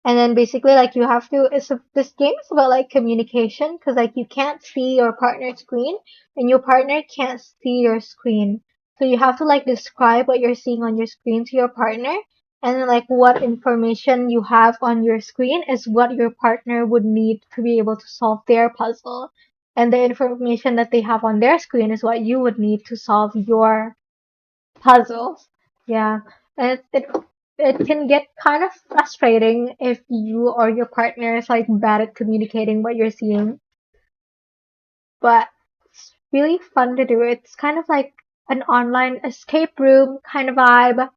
And then basically like this game is about like communication because like you can't see your partner's screen and your partner can't see your screen. So you have to like describe what you're seeing on your screen to your partner, and then like what information you have on your screen is what your partner would need to be able to solve their puzzle. And the information that they have on their screen is what you would need to solve your puzzles. Yeah. And it can get kind of frustrating if you or your partner is like bad at communicating what you're seeing. But it's really fun to do. It's kind of like an online escape room kind of vibe.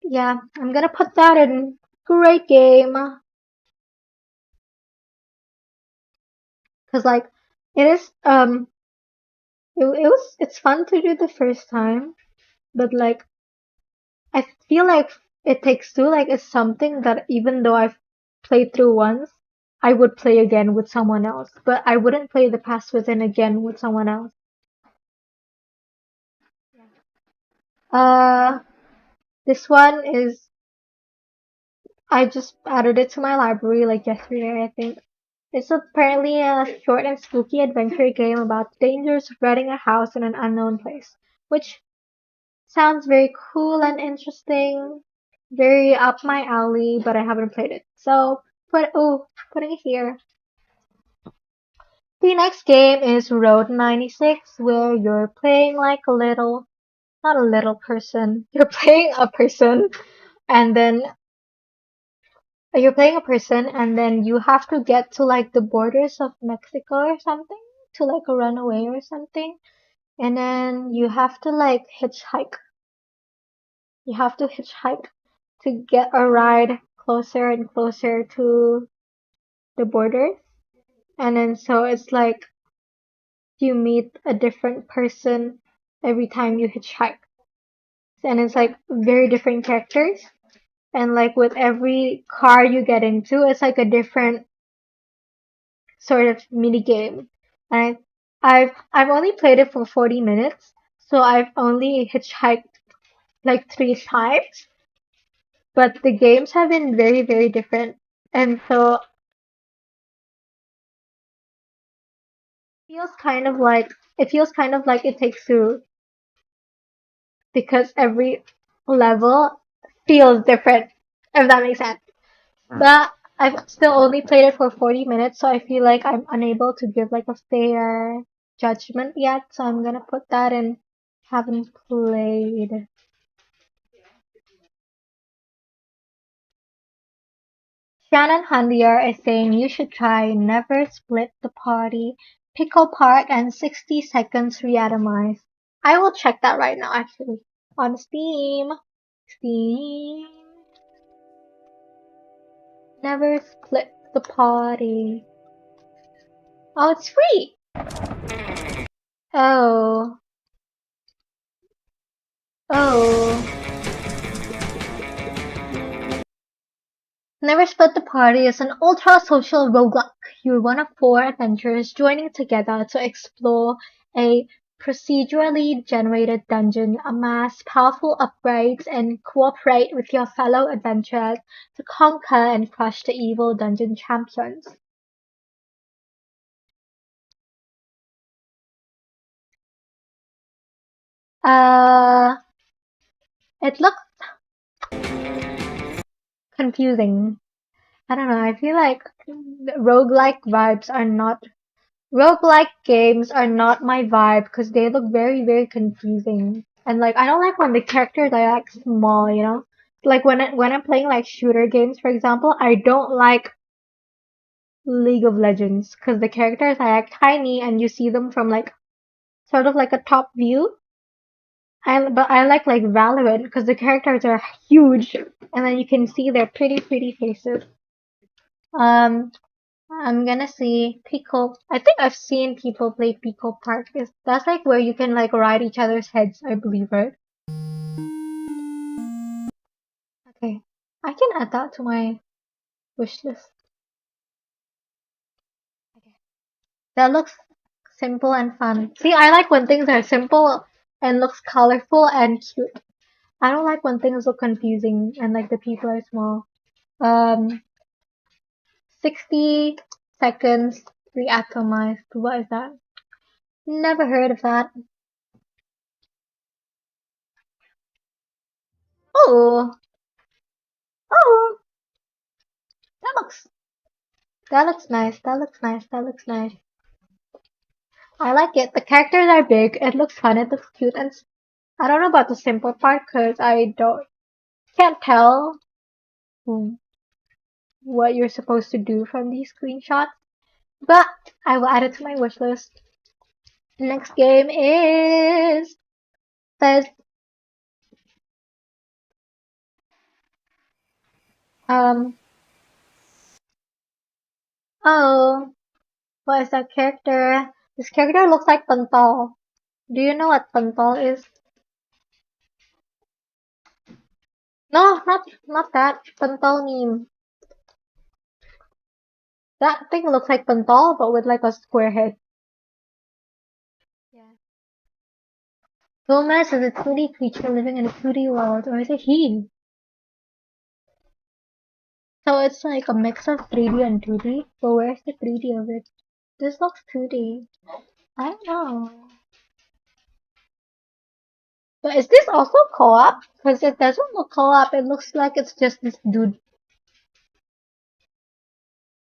Yeah, I'm gonna put that in great game. Cause like it is it's fun to do the first time, but like I feel like It Takes Two like is something that even though I've played through once, I would play again with someone else, but I wouldn't play The Past Within again with someone else. Uh, this one is I just added it to my library like yesterday, I think. It's apparently a short and spooky adventure game about the dangers of renting a house in an unknown place, which sounds very cool and interesting, very up my alley, but I haven't played it. So, putting it here. The next game is Road 96, where you're playing like a little, not a little person, you're playing a person, and then you're playing a person, and then you have to get to like the borders of Mexico or something to like run away or something, and then you have to like hitchhike. You have to hitchhike to get a ride closer and closer to the borders. And then so it's like you meet a different person every time you hitchhike. And it's like very different characters. And like with every car you get into, it's like a different sort of mini game. And I've only played it for 40 minutes, so I've only hitchhiked like 3 times. But the games have been very, very different. And so it feels kind of like It Takes Two because every level feels different, if that makes sense. But I've still only played it for 40 minutes, so I feel like I'm unable to give like a fair judgment yet. So I'm gonna put that in haven't played. Shannon Handier is saying you should try Never Split the Party, Pickle Park, and 60 Seconds Reatomize. I will check that right now, actually. On Steam. Steam. Never Split the Party. Oh, it's free! Oh. Oh. Never Split the Party is an ultra-social roguelike. You're one of four adventurers joining together to explore a procedurally generated dungeon, amass powerful upgrades, and cooperate with your fellow adventurers to conquer and crush the evil dungeon champions. Uh, it looks confusing. I don't know, I feel like roguelike games are not my vibe because they look very, very confusing. And like, I don't like when the characters are like small, you know? Like when I'm playing like shooter games, for example, I don't like League of Legends because the characters are like tiny and you see them from like sort of like a top view. But I like Valorant because the characters are huge and then you can see their pretty, pretty faces. Um, I'm gonna see Pico. I think I've seen people play Pico Park. That's like where you can like ride each other's heads, I believe, right? Okay. I can add that to my wish list. Okay. That looks simple and fun. See, I like when things are simple and looks colorful and cute. I don't like when things look confusing and like the people are small. Um, 60 seconds reatomized. What is that? Never heard of that. Oh, oh, that looks That looks nice. That looks nice. That looks nice. I like it. The characters are big. It looks fun. It looks cute. And I don't know about the simple part because I can't tell what you're supposed to do from these screenshots. But I will add it to my wish list. The next game is says um oh, what is that character? This character looks like Pantol. Do you know what pentol is? No, not that. Pentol meme. That thing looks like pentol, but with like a square head. Yeah. Gomez is a 2D creature living in a 2D world, or is it he? So it's like a mix of 3D and 2D, but where's the 3D of it? This looks 2D. I don't know. But is this also co-op? Because it doesn't look co-op, it looks like it's just this dude.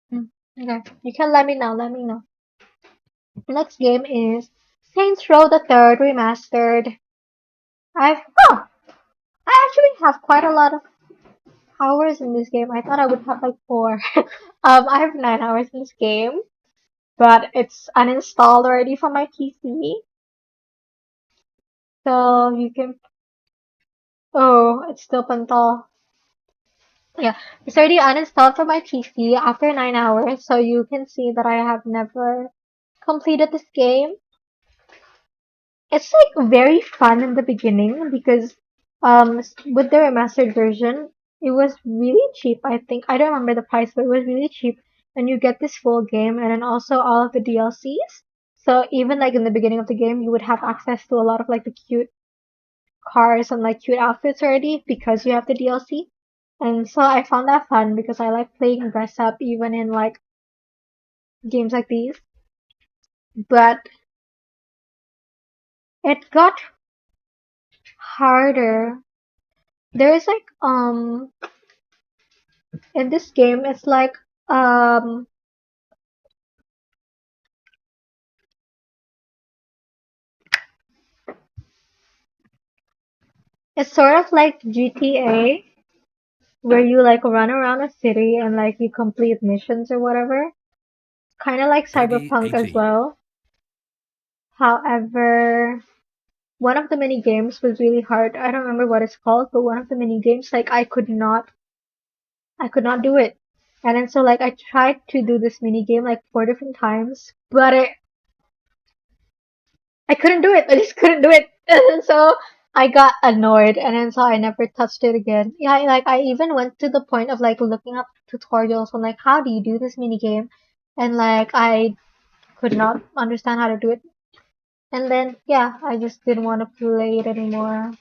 Hmm. Okay, you can let me know. Next game is Saints Row the Third Remastered. I've, oh, I actually have quite a lot of hours in this game. I thought I would have like 4. I have 9 hours in this game, but it's uninstalled already from my PC. So you can, oh, it's still Pantol. Yeah, it's already uninstalled from my PC after 9 hours, so you can see that I have never completed this game. It's like very fun in the beginning because with the remastered version, it was really cheap. I think I don't remember the price, but it was really cheap, and you get this full game and then also all of the DLCs. So even like in the beginning of the game, you would have access to a lot of like the cute cars and like cute outfits already because you have the DLC. And so I found that fun because I like playing dress up even in like games like these. But it got harder. There's like in this game it's like um it's sort of like GTA where you like run around a city and like you complete missions or whatever. Kind of like Cyberpunk as 3080. well. However, one of the mini games was really hard. I don't remember what it's called, but one of the mini games like I could not do it. And then so like I tried to do this mini game like 4 different times, but I couldn't do it. I just couldn't do it. And so I got annoyed and then so I never touched it again. Yeah, like I even went to the point of like looking up tutorials on like how do you do this mini game, and like I could not understand how to do it. And then yeah, I just didn't want to play it anymore.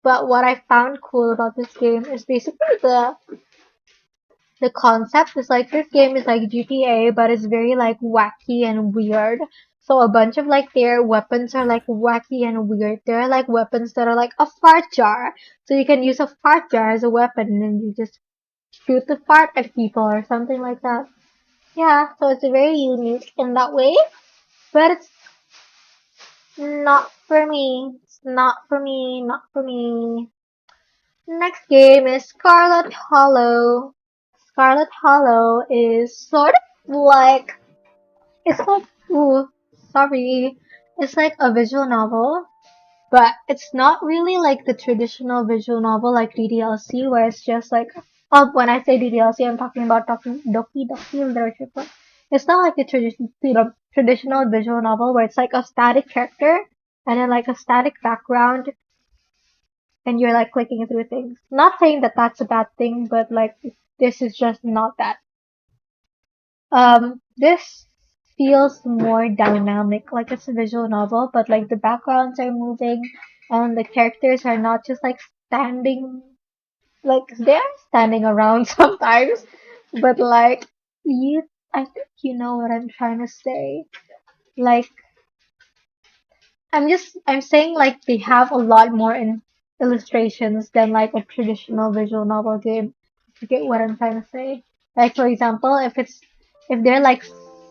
But what I found cool about this game is basically the concept is like this game is like GTA, but it's very like wacky and weird. So a bunch of like their weapons are like wacky and weird. There are like weapons that are like a fart jar. So you can use a fart jar as a weapon and you just shoot the fart at people or something like that. Yeah, so it's very unique in that way, but it's not for me. It's not for me, not for me. Next game is Scarlet Hollow. Scarlet Hollow is sort of like it's like ooh, sorry. It's like a visual novel, but it's not really like the traditional visual novel like DDLC where it's just like when I say DDLC I'm talking about Doki Doki Literature Club. It's not like the traditional visual novel where it's like a static character and then like a static background and you're like clicking through things. Not saying that that's a bad thing, but like this is just not that. This feels more dynamic, like it's a visual novel, but like the backgrounds are moving and the characters are not just like standing, like they're standing around sometimes, but like you, I think you know what I'm trying to say. Like I'm saying like they have a lot more in illustrations than like a traditional visual novel game. You get what I'm trying to say? Like for example, if they're like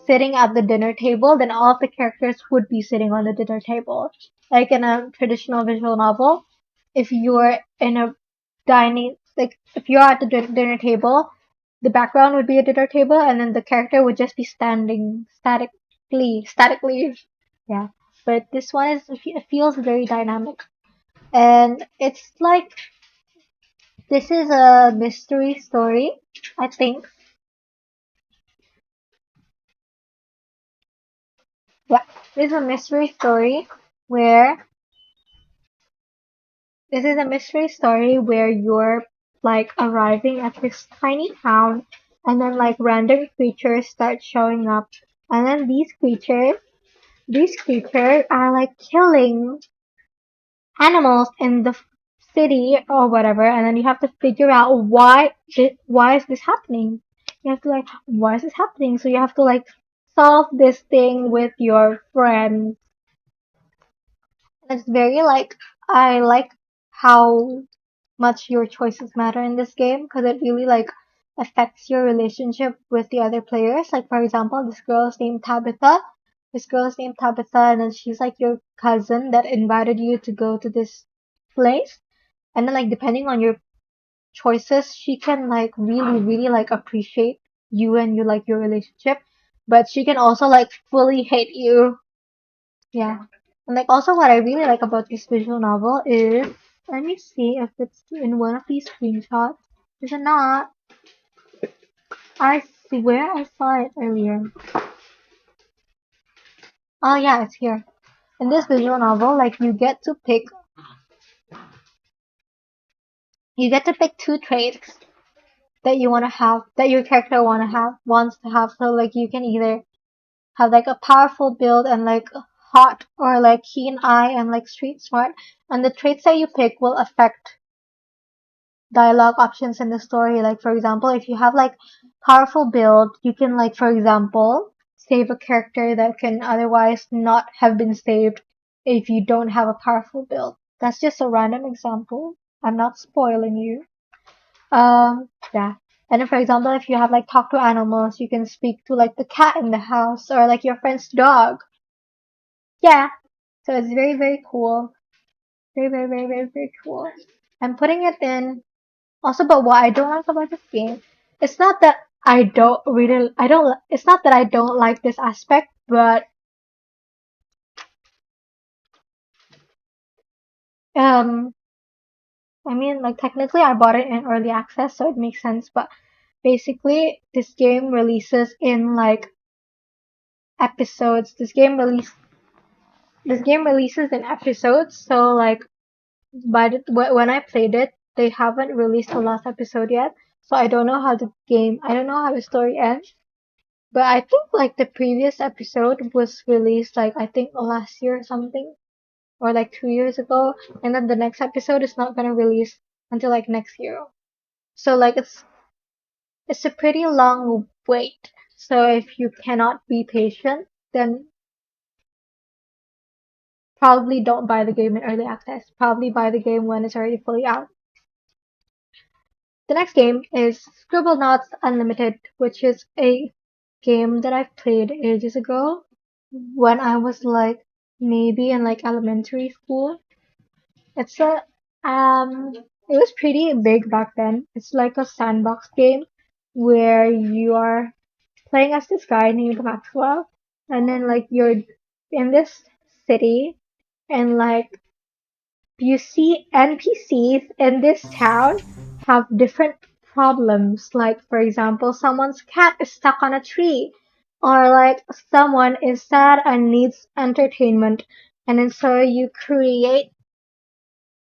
sitting at the dinner table, then all of the characters would be sitting on the dinner table. Like in a traditional visual novel, if you're in a dining like if you're at the dinner table, the background would be a dinner table and then the character would just be standing statically. Yeah. But this one is it feels very dynamic. And it's like this is a mystery story, I think. Yeah, this is a mystery story where this is a mystery story where you're like arriving at this tiny town and then like random creatures start showing up and then these creatures are like killing animals in the city or whatever, and then you have to figure out why is this happening. You have to like why is this happening? So you have to like solve this thing with your friends. It's very like I like how much your choices matter in this game because it really like affects your relationship with the other players. Like for example, this girl is named Tabitha. This girl is named Tabitha, and then she's like your cousin that invited you to go to this place. And then like depending on your choices, she can like really like appreciate you and you like your relationship, but she can also like fully hate you. Yeah. And like also what I really like about this visual novel is let me see if it's in one of these screenshots. Is it not? I swear I saw it earlier. Oh yeah, it's here. In this visual novel, like you get to pick two traits that you wanna have, that your character wants to have. So like you can either have like a powerful build and like hot or like keen eye and like street smart. And the traits that you pick will affect dialogue options in the story. Like for example, if you have like powerful build, you can like for example save a character that can otherwise not have been saved if you don't have a powerful build. That's just a random example. I'm not spoiling you. Yeah. And then for example, if you have like talk to animals, you can speak to like the cat in the house or like your friend's dog. Yeah. So it's very cool. Very cool. I'm putting it in. Also, but what I don't like about this game, it's not that it's not that I don't like this aspect, but um, I mean, like technically I bought it in early access, so it makes sense. But basically, episodes. This game releases in episodes, so like when I played it, they haven't released the last episode yet, so I don't know how the story ends. But I think like the previous episode was released like I think last year or something, or like 2 years ago, and then the next episode is not gonna release until like next year. So like it's a pretty long wait. So if you cannot be patient, then probably don't buy the game in early access. Probably buy the game when it's already fully out. The next game is Scribblenauts Unlimited, which is a game that I've played ages ago when I was like maybe in like elementary school. It's a it was pretty big back then. It's like a sandbox game where you are playing as this guy named Maxwell, and then like you're in this city, and like you see NPCs in this town have different problems. Like, for example, someone's cat is stuck on a tree, or like someone is sad and needs entertainment. And then so you create.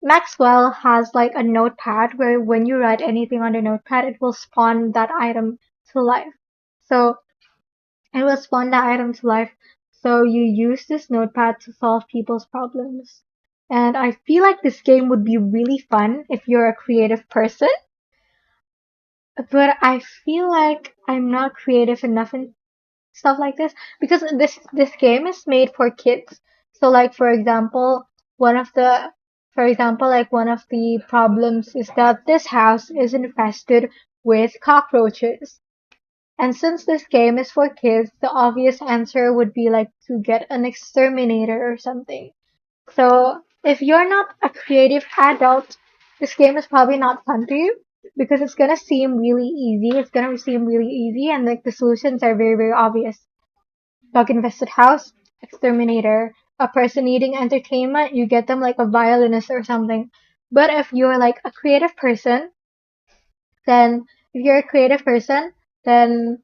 Maxwell has like a notepad where when you write anything on the notepad, it will spawn that item to life. So it will spawn that item to life. So you use this notepad to solve people's problems. And I feel like this game would be really fun if you're a creative person, but I feel like I'm not creative enough in stuff like this because this game is made for kids. So like one of the one of the problems is that this house is infested with cockroaches. And since this game is for kids, the obvious answer would be like to get an exterminator or something. So if you're not a creative adult, this game is probably not fun to you because it's gonna seem really easy. It's gonna seem really easy, and like the solutions are very obvious. Bug infested house, exterminator. A person needing entertainment, you get them like a violinist or something. But if you're like a creative person, then if you're a creative person, then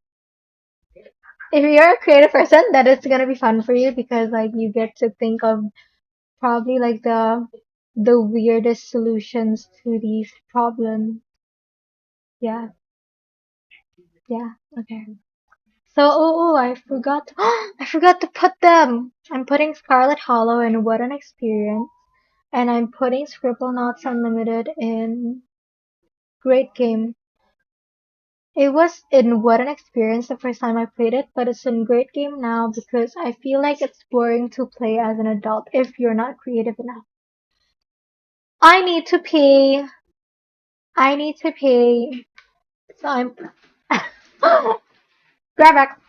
if you're a creative person, that is gonna be fun for you because like you get to think of probably like the weirdest solutions to these problems. Yeah, yeah, okay. So, I forgot. I forgot to put them. I'm putting Scarlet Hollow in What an Experience, and I'm putting Scribblenauts Unlimited in Great Game. It was in What an Experience the first time I played it, but it's in Great Game now because I feel like it's boring to play as an adult if you're not creative enough. I need to pee. I need to pee. So I'm. Grab back.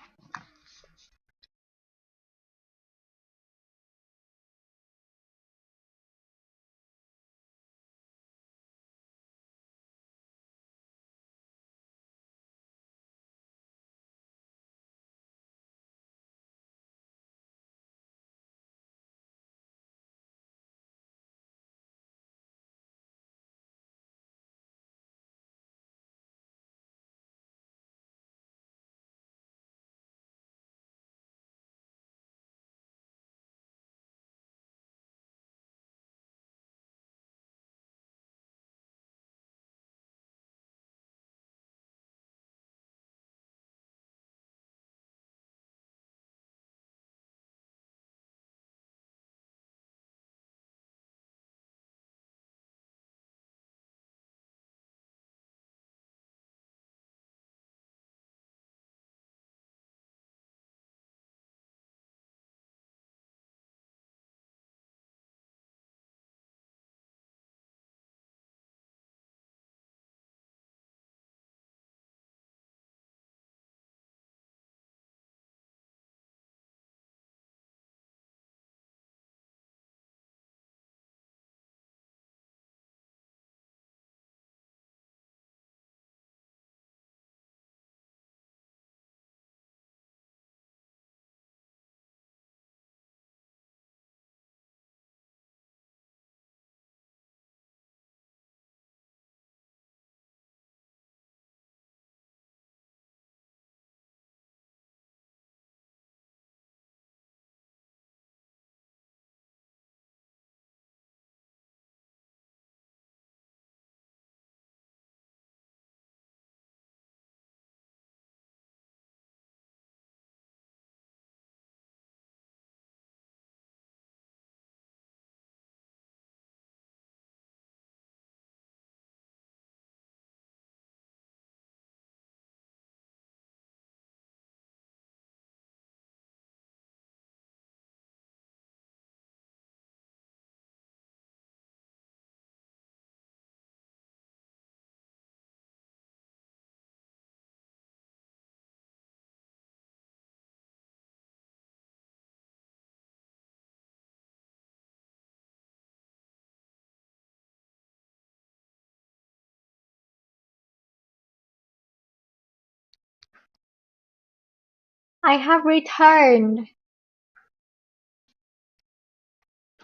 I have returned.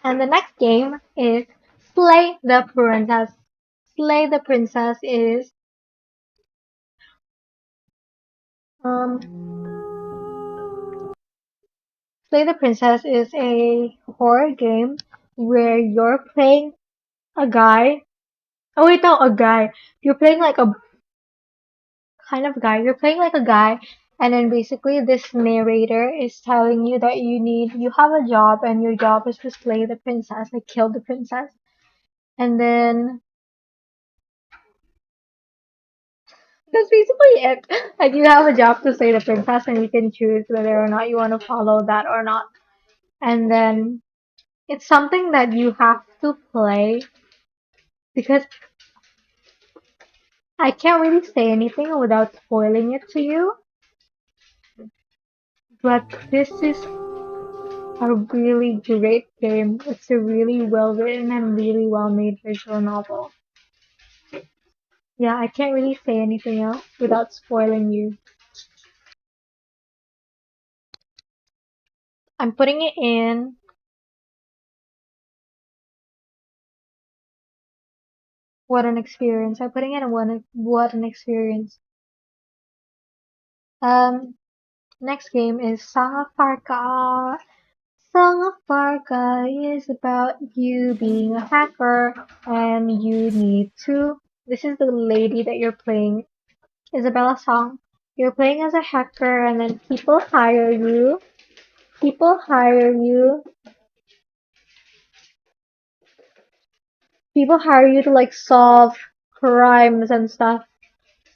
And the next game is Slay the Princess. Slay the Princess is um Slay the Princess is a horror game where you're playing a guy. Oh wait, no, a guy. You're playing like a kind of guy. You're playing like a guy, and then basically this narrator is telling you that you have a job, and your job is to slay the princess, like kill the princess. And then that's basically it. Like you have a job to slay the princess, and you can choose whether or not you want to follow that or not. And then it's something that you have to play because I can't really say anything without spoiling it to you. But this is a really great game. It's a really well written and really well made visual novel. Yeah, I can't really say anything else without spoiling you. I'm putting it in What an Experience. I'm putting it in What an Experience. Um, Next game is Song of Farka. Song of Farka is about you being a hacker and you need to. This is the lady that you're playing, Isabella Song. You're playing as a hacker and then people hire you. People hire you. People hire you to like solve crimes and stuff.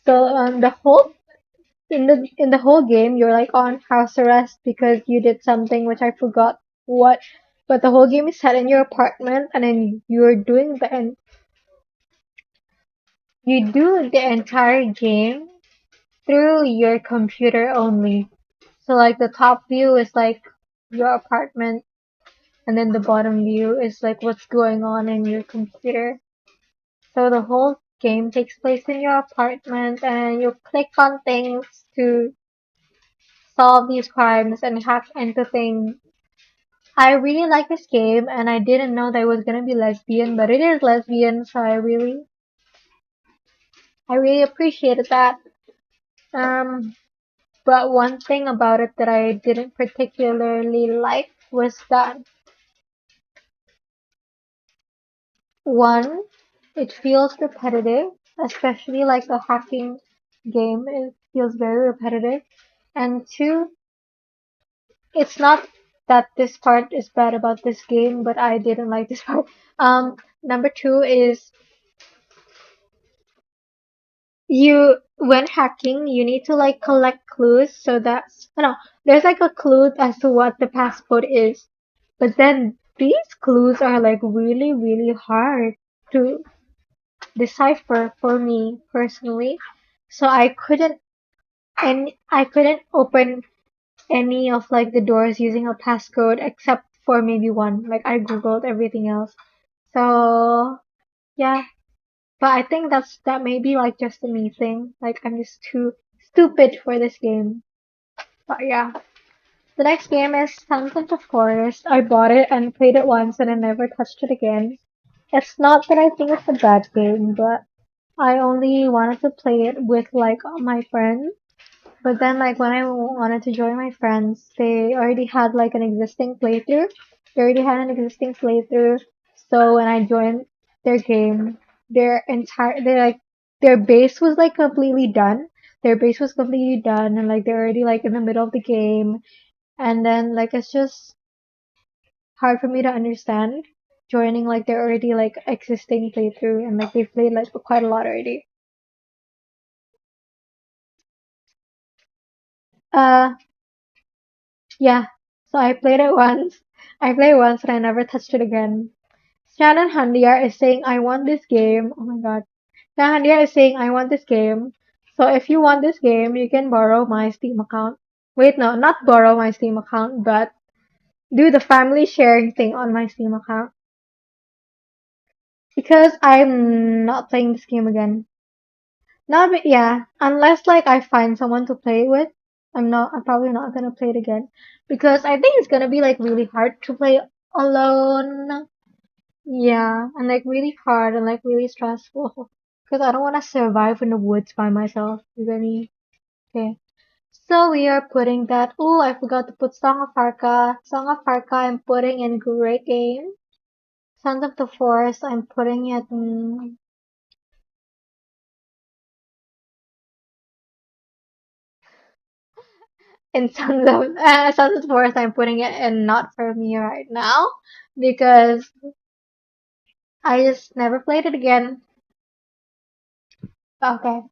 So the whole game you're like on house arrest because you did something which I forgot what, but the whole game is set in your apartment and then you're doing the and you do the entire game through your computer only. So like the top view is like your apartment and then the bottom view is like what's going on in your computer. So the whole game takes place in your apartment and you click on things to solve these crimes and hack into things. I really like this game and I didn't know that it was gonna be lesbian, but it is lesbian, so I really appreciated that. Um but one thing about it that I didn't particularly like was that one, it feels repetitive, especially like the hacking game, it feels very repetitive. And two, it's not that this part is bad about this game, but I didn't like this part. Number two is you when hacking you need to like collect clues so that no, there's like a clue as to what the passcode is. But then these clues are like really hard to decipher for me personally. So I couldn't open any of like the doors using a passcode except for maybe one. Like I googled everything else. So yeah, but I think that may be like just a me thing. Like I'm just too stupid for this game. But yeah. The next game is Sons of the Forest. I bought it and played it once and I never touched it again. It's not that I think it's a bad game, but I only wanted to play it with like my friends. But then like when I wanted to join my friends, they already had like an existing playthrough. They already had an existing playthrough. So when I joined their game, their base was like completely done. Their base was completely done and like they're already like in the middle of the game. And then like it's just hard for me to understand joining like their already like existing playthrough and like they've played like quite a lot already. Uh Yeah, so I played it once. I played it once and I never touched it again. Shannon Handiar is saying, I want this game. Oh my god. Shannon Handiar is saying, I want this game. So if you want this game, you can borrow my Steam account. Wait, no, not borrow my Steam account, but do the family sharing thing on my Steam account. Because I'm not playing this game again. Not, yeah, unless like I find someone to play it with, I'm probably not gonna play it again. Because I think it's gonna be like really hard to play alone. Yeah, and like really hard and like really stressful. Because I don't want to survive in the woods by myself. You get me? Okay. So we are putting that. Oh, I forgot to put Song of Farka. Song of Farka I'm putting in Great Game. Sons of the Forest I'm putting it in Sons of the Forest I'm putting it in Not For Me right now. Because I just never played it again. Okay.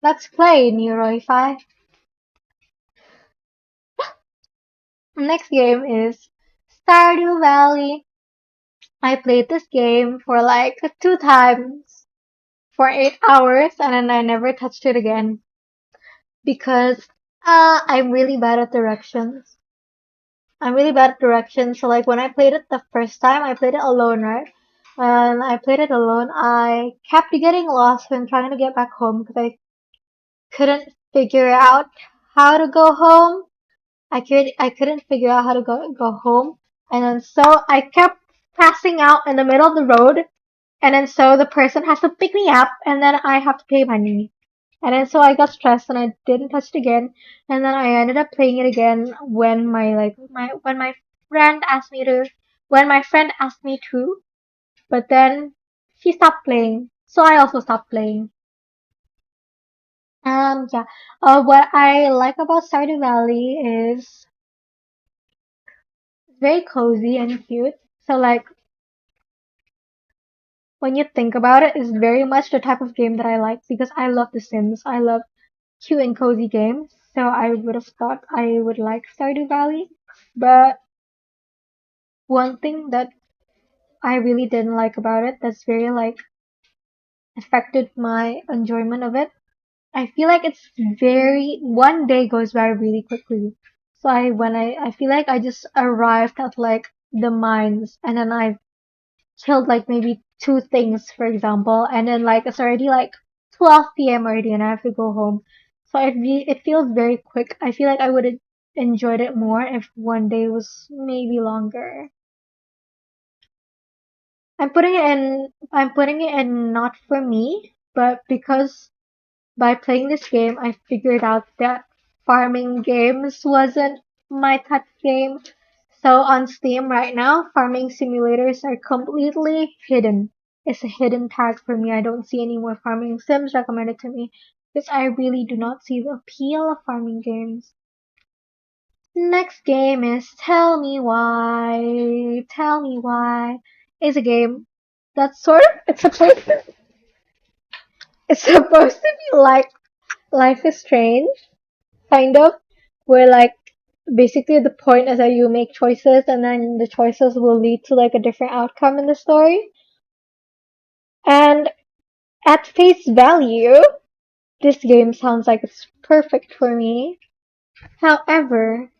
Let's play Neuroify. Next game is Stardew Valley. I played this game for like 2 times for 8 hours and then I never touched it again because I'm really bad at directions. I'm really bad at directions. So like when I played it the first time, I played it alone, right? And I played it alone. I kept getting lost when trying to get back home because I couldn't figure out how to go home. I couldn't figure out how to go home, and then so I kept passing out in the middle of the road, and then so the person has to pick me up, and then I have to pay money. And then so I got stressed and I didn't touch it again. And then I ended up playing it again when my friend asked me to when my friend asked me to, but then she stopped playing. So I also stopped playing. Yeah. What I like about Stardew Valley is very cozy and cute. So like when you think about it, it's very much the type of game that I like because I love The Sims. I love cute and cozy games. So I would have thought I would like Stardew Valley. But one thing that I really didn't like about it that's very like affected my enjoyment of it. I feel like it's very one day goes by really quickly. So I feel like I just arrived at like the mines and then I killed like maybe two things, for example, and then like it's already like 12 p.m. already and I have to go home. So it feels very quick. I feel like I would have enjoyed it more if one day was maybe longer. I'm putting it in not for me, but because by playing this game I figured out that farming games wasn't my type of game. So on Steam right now, farming simulators are completely hidden. It's a hidden tag for me. I don't see any more farming sims recommended to me because I really do not see the appeal of farming games. Next game is Tell Me Why. Tell Me Why is a game that's sort of it's supposed to be like Life is Strange, kind of, where like basically the point is that you make choices and then the choices will lead to like a different outcome in the story. And at face value, this game sounds like it's perfect for me. However,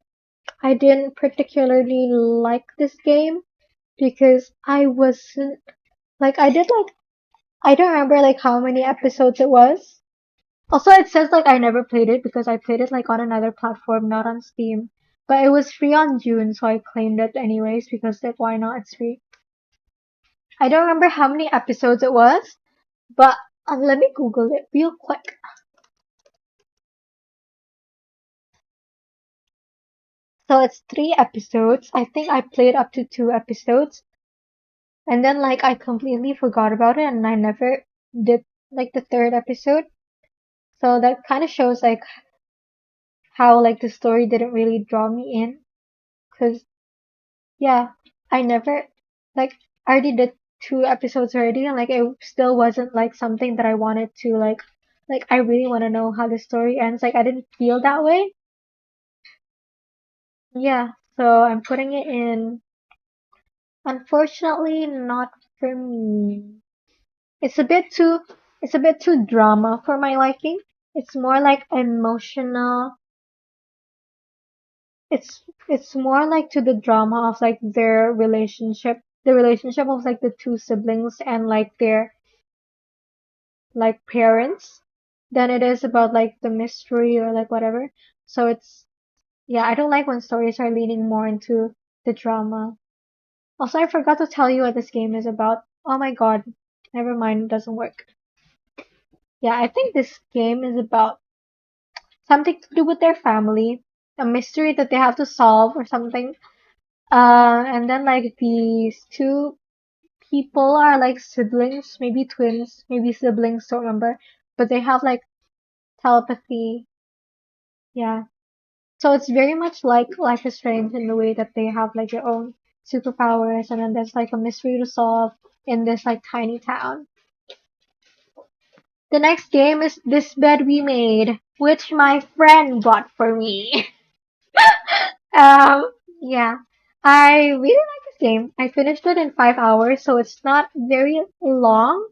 I didn't particularly like this game because I wasn't like I don't remember like how many episodes it was. Also, it says like I never played it because I played it like on another platform, not on Steam. But it was free on June, so I claimed it anyways because like why not? It's free. I don't remember how many episodes it was, but let me Google it real quick. So it's 3 episodes. I think I played up to 2 episodes, and then like I completely forgot about it, and I never did like the third episode. So that kind of shows like how like the story didn't really draw me in, cause yeah, I never like I already did 2 episodes already, and like it still wasn't like something that I wanted to like I really want to know how the story ends. Like I didn't feel that way. Yeah, so I'm putting it in. Unfortunately, not for me. It's a bit too it's a bit too drama for my liking. It's more like emotional. It's more like to the drama of like their relationship, the relationship of like the two siblings and like their like parents than it is about like the mystery or like whatever. So it's yeah, I don't like when stories are leaning more into the drama. Also, I forgot to tell you what this game is about. Oh my god. Never mind, it doesn't work. Yeah, I think this game is about something to do with their family, a mystery that they have to solve or something. And then like these two people are like siblings, maybe twins, maybe siblings, don't remember. But they have like telepathy. Yeah. So it's very much like Life is Strange in the way that they have like their own superpowers and then there's like a mystery to solve in this like tiny town. The next game is This Bed We Made, which my friend bought for me. Um, yeah. I really like this game. I finished it in 5 hours, so it's not very long,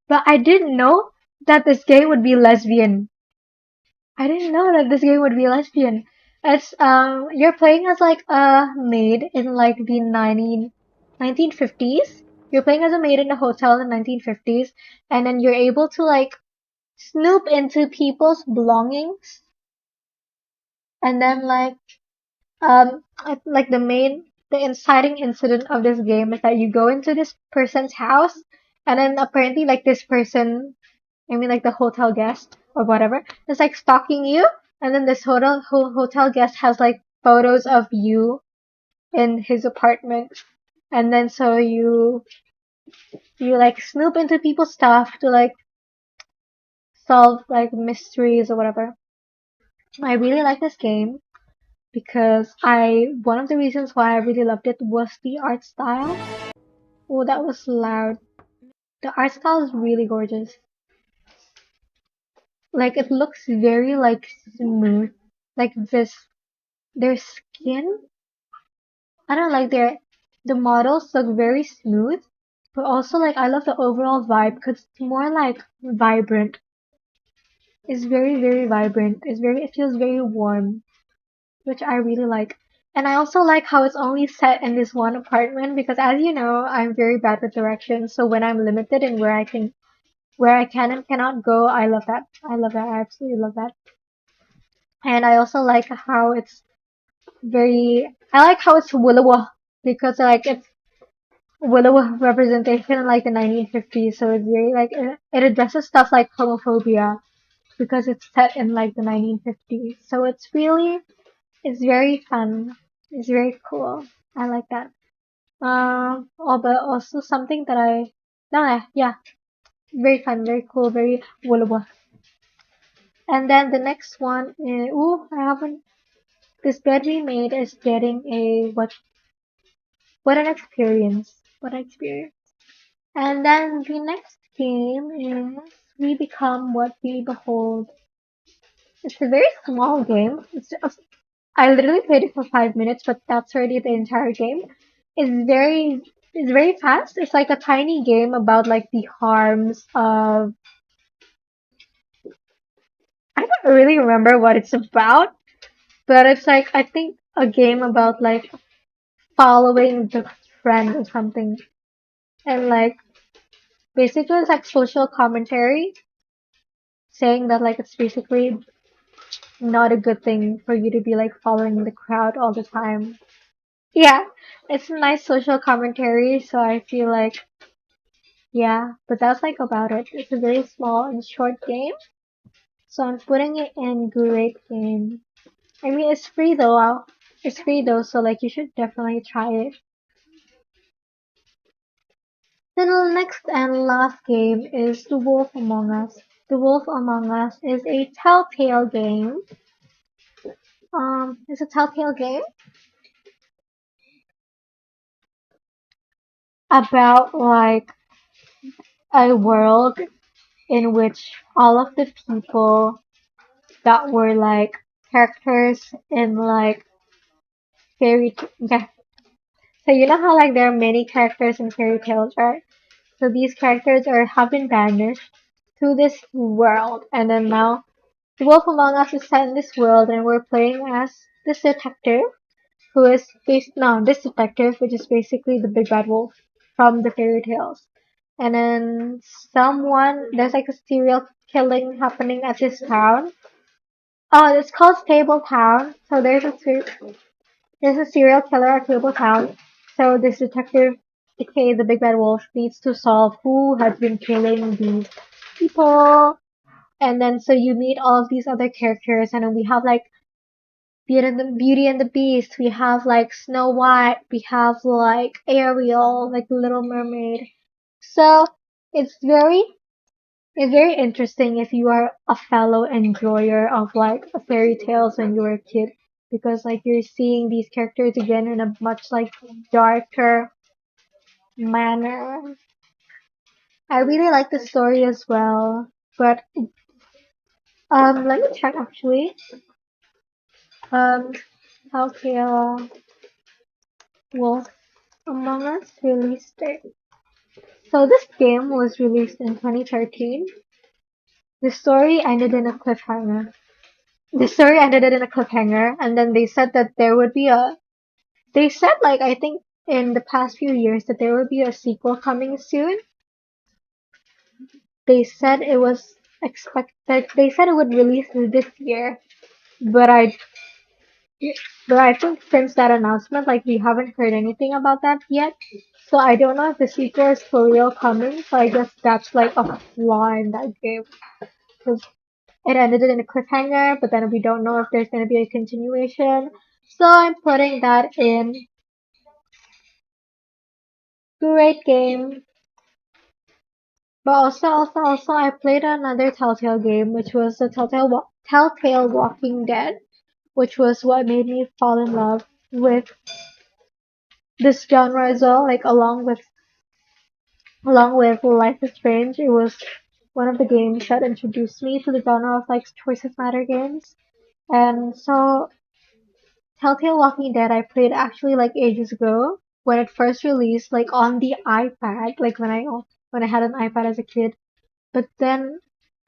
but I didn't know that this game would be lesbian. I didn't know that this game would be lesbian. It's you're playing as like a maid in like the 1950s. You're playing as a maid in a hotel in the 1950s, and then you're able to like snoop into people's belongings, and then like the inciting incident of this game is that you go into this person's house, and then apparently like this person, I mean like the hotel guest, or whatever. It's like stalking you, and then this hotel guest has like photos of you in his apartment, and then so you like snoop into people's stuff to like solve like mysteries or whatever. I really like this game because I one of the reasons why I really loved it was the art style. Oh, that was loud. The art style is really gorgeous. Like it looks very like smooth. Like this their skin. I don't like the models look very smooth, but also like I love the overall vibe because it's more like vibrant. It's very vibrant. It feels very warm, which I really like. And I also like how it's only set in this one apartment because as you know, I'm very bad with directions. So when I'm limited in where I can and cannot go, I love that. I love that. I absolutely love that. And I also like how it's I like how it's Willowa because like it's Willowa representation in like the 1950s. So it's very like it addresses stuff like homophobia because it's set in like the 1950s. So it's very fun. It's very cool. I like that. But also something that no, yeah, very fun, very cool, very Willowa. And then the next one is, ooh, I haven't. This bed we made is getting a what an experience. What an experience. And then the next game is We Become What We Behold. It's a very small game. I literally played it for 5 minutes, but that's already the entire game. It's very fast. It's like a tiny game about like the harms of I don't really remember what it's about, but it's like I think a game about like following the trend or something. And like basically it's like social commentary saying that like it's basically not a good thing for you to be like following the crowd all the time. Yeah, it's a nice social commentary, so I feel like yeah, but that's like about it. It's a very small and short game, so I'm putting it in great game. I mean, it's free though. It's free though, so like you should definitely try it. Then the next and last game is The Wolf Among Us. The Wolf Among Us is a telltale game. It's a telltale game about like a world in which all of the people that were like characters in like okay. So you know how like there are many characters in fairy tales, right? So these characters are have been banished to this world, and then now the Wolf Among Us is set in this world, and we're playing as this detective who is based no this detective, which is basically the big bad wolf from the fairy tales. And then there's like a serial killing happening at this town. Oh, it's called Stable Town. So there's a serial killer at Stable Town. So this detective, aka the Big Bad Wolf, needs to solve who has been killing these people. And then so you meet all of these other characters, and then we have like Beauty and the Beast. We have like Snow White. We have like Ariel, like the Little Mermaid. So it's very it's very interesting if you are a fellow enjoyer of like fairy tales when you were a kid, because like you're seeing these characters again in a much like darker manner. I really like the story as well, but let me check actually. Um, Telltale Wolf Among Us release date. So this game was released in 2013. The story ended in a cliffhanger. The story ended in a cliffhanger, and then they said that there would be a. They said like I think in the past few years that there would be a sequel coming soon. They said it was expected. They said it would release this year, but I think since that announcement, like we haven't heard anything about that yet. So I don't know if the sequel is for real coming. So I guess that's like a flaw in that game. it ended in a cliffhanger, but then we don't know if there's going to be a continuation. So I'm putting that in great game. But also, I played another Telltale game, which was the Telltale Walking Dead, which was what made me fall in love with this genre as well. Like along with Life is Strange, it was one of the games that introduced me to the genre of like choices matter games. And so Telltale Walking Dead I played actually like ages ago when it first released, like on the iPad, like when I had an iPad as a kid. But then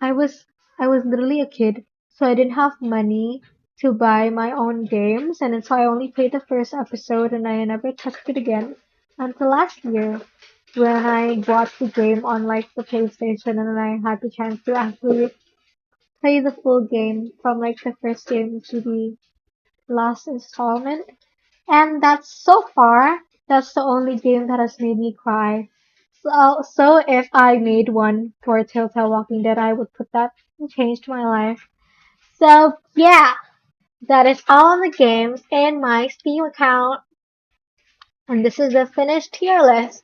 I was I was literally a kid, so I didn't have money to buy my own games, and so I only played the first episode and I never touched it again until last year when I bought the game on like the PlayStation and then I had the chance to actually play the full game from like the first game to the last installment. And that's the only game that has made me cry. So if I made one for Telltale Walking Dead, I would put that and changed my life. So yeah, that is all the games in my Steam account, and this is the finished tier list.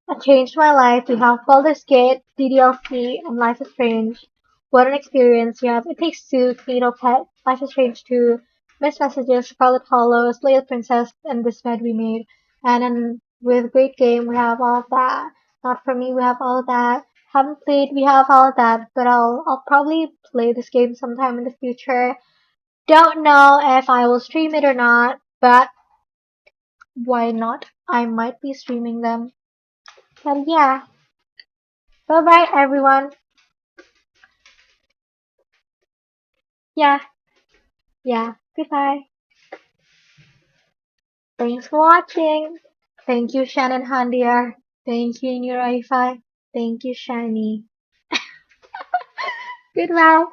That changed my life. We have Baldur's Gate, DDLC, and Life is Strange. What an experience. We have It Takes Two, Tornado Pet, Life is Strange 2, Missed Messages, Scarlet Hollows, Little Princess, and This Bed We Made. And then with Great Game, we have all of that. Not for me, we have all of that. Haven't played, we have all of that, but I'll probably play this game sometime in the future. Don't know if I will stream it or not, but why not? I might be streaming them. But yeah, bye bye everyone. Yeah, yeah. Goodbye. Thanks for watching. Thank you, Shannon Handier. Thank you, Nuraifi. Thank you, Shani. Goodbye.